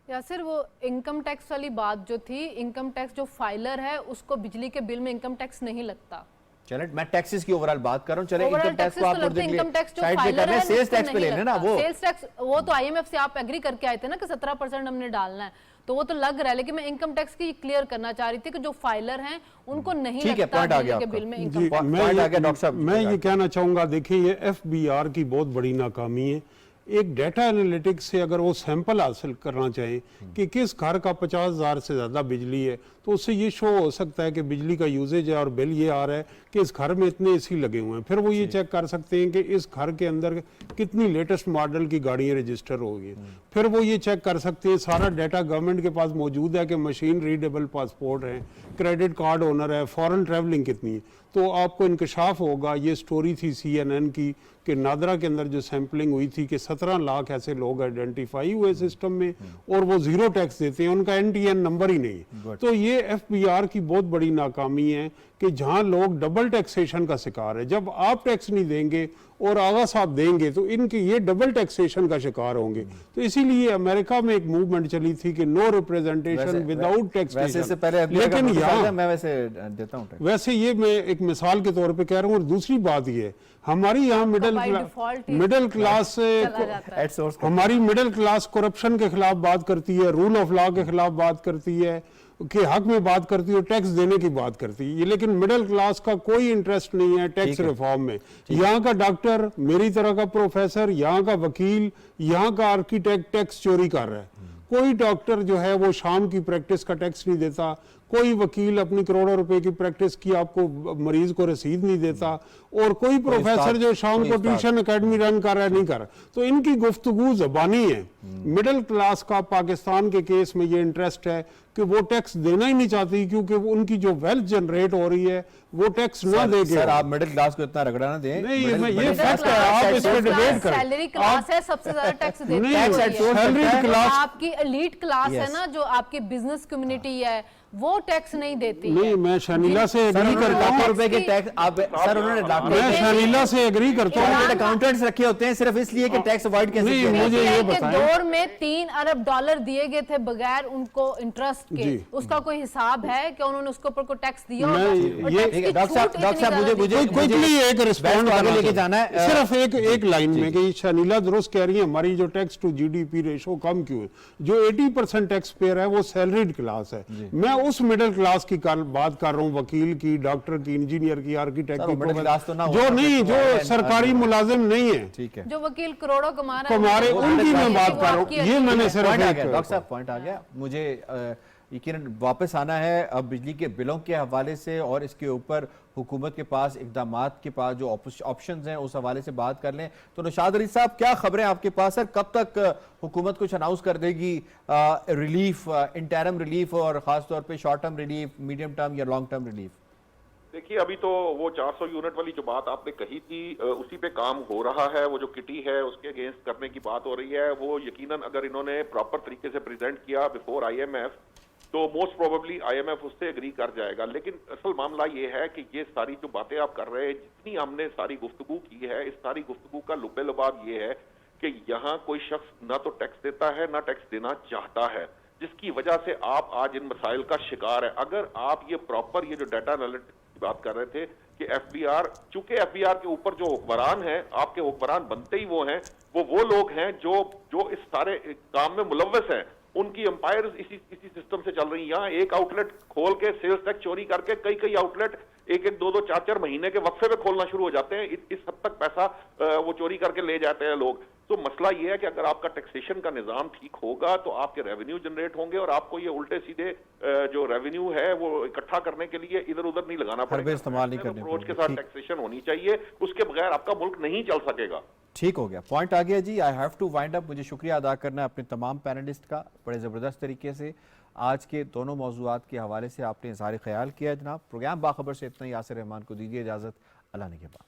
S2: यासिर, वो इनकम टैक्स वाली बात जो थी, इनकम टैक्स जो फाइलर है उसको बिजली के बिल में इनकम टैक्स नहीं लगता।
S1: चले, मैं टैक्सेस की ओवरऑल बात कर रहा हूं। चले,
S2: ओवरऑल
S1: इनकम टैक्स को आप
S2: इनकम टैक्स जो
S1: साइड पे
S2: फाइलर
S1: करना है,
S2: है
S1: सेल्स टैक्स पे लेना ना वो
S2: सेल्स टैक्स, वो तो आईएमएफ से आप एग्री करके आए थे ना कि 17% हमने डालना है, तो वो तो लग रहा है। लेकिन मैं इनकम टैक्स की क्लियर करना चाह रही थी कि जो फाइलर हैं उनको नहीं लगता बिजली के बिल में इनकम टैक्स।
S4: मैं ये कहना चाहूंगा, देखिए ये एफबीआर की बहुत बड़ी नाकामी है। एक डाटा एनालिटिक्स से अगर वो सैंपल हासिल करना चाहे कि किस घर का 50,000 से ज़्यादा बिजली है, तो उससे ये शो हो सकता है कि बिजली का यूजेज है और बिल ये आ रहा है कि इस घर में इतने एसी लगे हुए हैं। फिर वो ये चेक कर सकते हैं कि इस घर के अंदर कितनी लेटेस्ट मॉडल की गाड़ियाँ रजिस्टर होगी। फिर वो ये चेक कर सकते हैं, सारा डाटा गवर्नमेंट के पास मौजूद है कि मशीन रीडेबल पासपोर्ट है, क्रेडिट कार्ड ओनर है, फॉरेन ट्रैवलिंग कितनी है। तो आपको इंकशाफ होगा। ये स्टोरी थी CNN की कि नादरा के अंदर जो सैंपलिंग हुई थी कि 17 लाख ऐसे लोग आइडेंटिफाई हुए सिस्टम में और वो जीरो टैक्स देते हैं, उनका NTN नंबर ही नहीं। तो ये FBR की बहुत बड़ी नाकामी है कि जहां लोग डबल टैक्सेशन का शिकार है। जब आप टैक्स नहीं देंगे और आगा साहब देंगे तो इनके ये डबल टैक्सेशन का शिकार होंगे। तो इसीलिए अमेरिका में एक मूवमेंट चली थी कि नो रिप्रेजेंटेशन विदाउट टैक्सेशन।
S1: वैसे पहले
S4: लेकिन यहाँ
S1: मैं वैसे देता हूँ
S4: वैसे ये मैं एक मिसाल के तौर पे कह रहा हूँ। और दूसरी बात ये हमारी यहाँ मिडिल क्लास हमारी मिडिल क्लास करप्शन के खिलाफ बात करती है, रूल ऑफ लॉ के खिलाफ बात करती है, के हक में बात करती है, टैक्स देने की बात करती है, लेकिन मिडिल क्लास का कोई इंटरेस्ट नहीं है टैक्स रिफॉर्म में। यहाँ का डॉक्टर, मेरी तरह का प्रोफेसर, यहाँ का वकील, यहाँ का आर्किटेक्ट टैक्स चोरी कर रहा है। कोई डॉक्टर जो है वो शाम की प्रैक्टिस का टैक्स नहीं देता, कोई वकील अपनी करोड़ों रुपए की प्रैक्टिस की आपको मरीज को रसीद नहीं देता, और कोई प्रोफेसर जो शाम को ट्यूशन एकेडमी रन कर रहा है नहीं कर रहा। तो इनकी गुफ्तगू ज़बानी है। मिडिल क्लास का पाकिस्तान के केस में ये इंटरेस्ट है कि वो टैक्स देना ही नहीं चाहती, क्योंकि उनकी जो वेल्थ जनरेट हो रही है वो टैक्स ना देके।
S1: सर आप मिडिल क्लास को इतना रगड़ा ना दें।
S4: नहीं, ये फैक्ट है, आप इस पे डिबेट करें।
S2: सैलरी क्लास है सबसे ज्यादा टैक्स देती
S4: नहीं,
S2: है।
S4: सैलरी क्लास
S2: आपकी एलीट क्लास है ना, जो आपकी बिजनेस कम्युनिटी है, वो टैक्स नहीं देती
S4: नहीं, मैं शनीला से एग्री करता हूँ।
S1: रुपए के टैक्स आप सर उन्होंने
S4: मैं शनीला से एग्री करता हूँ।
S1: अकाउंटेंट्स रखे होते हैं सिर्फ इसलिए कि टैक्स अवॉइड कैसे
S4: नहीं,
S1: किया
S4: मुझे ये
S2: के
S4: बताएं।
S2: दौर में 3 अरब डॉलर दिए गए थे बगैर उनको इंटरेस्ट के। उसका कोई हिसाब है कि उन्होंने उसके ऊपर कोई टैक्स दिया होगा? और
S4: ये-
S2: टैक्स की
S1: डॉक्टर साहब,
S2: छूट
S1: डॉक्टर साहब,
S2: इतनी
S1: मुझे-
S2: ज्यादा दी।
S4: क्विकली एक रिस्पॉन्ड
S1: आगे लेके जाना है।
S4: सिर्फ एक लाइन में कि शनीला दुरुस्त कह रही है, हमारी जो टैक्स टू जीडीपी रेशो कम क्यों है। जो 80% टैक्स पेयर है वो सैलरीड क्लास है। मैं उस मिडिल क्लास की बात कर रहा हूँ, वकील की, डॉक्टर की, इंजीनियर की, आर्किटेक्ट की, जो नहीं, जो सरकारी मुलाजिम नहीं है,
S1: ठीक है,
S2: जो वकील करोड़ों कमा रहा है,
S4: हमारे उनकी मैं बात कर रहा हूँ। ये मैंने सिर्फ
S1: डॉक्टर साहब पॉइंट आ गया। मुझे यकीनन वापस आना है अब बिजली के बिलों के हवाले से, और इसके ऊपर हुकूमत के पास इकदामात के पास जो ऑप्शंस हैं उस हवाले से बात कर लें। तो नौशाद अली साहब, क्या खबरें आपके पास है? कब तक हुकूमत कुछ अनाउंस कर देगी रिलीफ, इंटरम रिलीफ, और खास तौर पे short term relief, medium term या लॉन्ग टर्म रिलीफ?
S11: देखिए, अभी तो वो 400 यूनिट वाली जो बात आपने कही थी उसी पे काम हो रहा है। वो जो किटी है उसके अगेंस्ट करने की बात हो रही है। वो यकीनन अगर इन्होंने प्रॉपर तरीके से प्रेजेंट किया बिफोर IMF तो मोस्ट प्रोबेबली IMF उससे एग्री कर जाएगा। लेकिन असल मामला ये है कि ये सारी जो बातें आप कर रहे हैं, जितनी हमने सारी गुफ्तगू की है, इस सारी गुफ्तगू का लुबे लुबाब ये है कि यहाँ कोई शख्स ना तो टैक्स देता है ना टैक्स देना चाहता है, जिसकी वजह से आप आज इन मसाइल का शिकार है। अगर आप ये प्रॉपर ये जो डाटा एनालिटिक्स की बात कर रहे थे कि FBR, चूंकि FBR के ऊपर जो हुक्मरान हैं, आपके हुक्मरान बनते ही वो हैं, वो लोग हैं जो इस सारे काम में मुलव्वस हैं। उनकी एम्पायर इसी सिस्टम से चल रही है। यहाँ एक आउटलेट खोल के सेल्स टैक्स चोरी करके कई आउटलेट 1-1, 2-2, 4-4 महीने के वक्फे पे खोलना शुरू हो जाते हैं। इस हद तक पैसा वो चोरी करके ले जाते हैं लोग। तो मसला ये है कि अगर आपका टैक्सेशन का निजाम ठीक होगा तो आपके रेवेन्यू जनरेट होंगे, और आपको ये उल्टे सीधे जो रेवेन्यू है वो इकट्ठा करने के लिए इधर उधर नहीं लगाना पड़ेगा।
S1: इस्तेमाल नहीं करने
S11: अप्रोच के साथ टैक्सेशन होनी चाहिए, उसके बगैर आपका मुल्क नहीं चल सकेगा।
S1: ठीक हो गया, पॉइंट आ गया जी। I have to wind up. मुझे शुक्रिया अदा करना है अपने तमाम पैनलिस्ट का, बड़े ज़बरदस्त तरीके से आज के दोनों मौज़ूआत के हवाले से आपने इज़हार ख्याल किया। जनाब, प्रोग्राम बाखबर से इतना ही। यासिर रहमान को दीजिए इजाज़त। अल्लाह ने के बाद।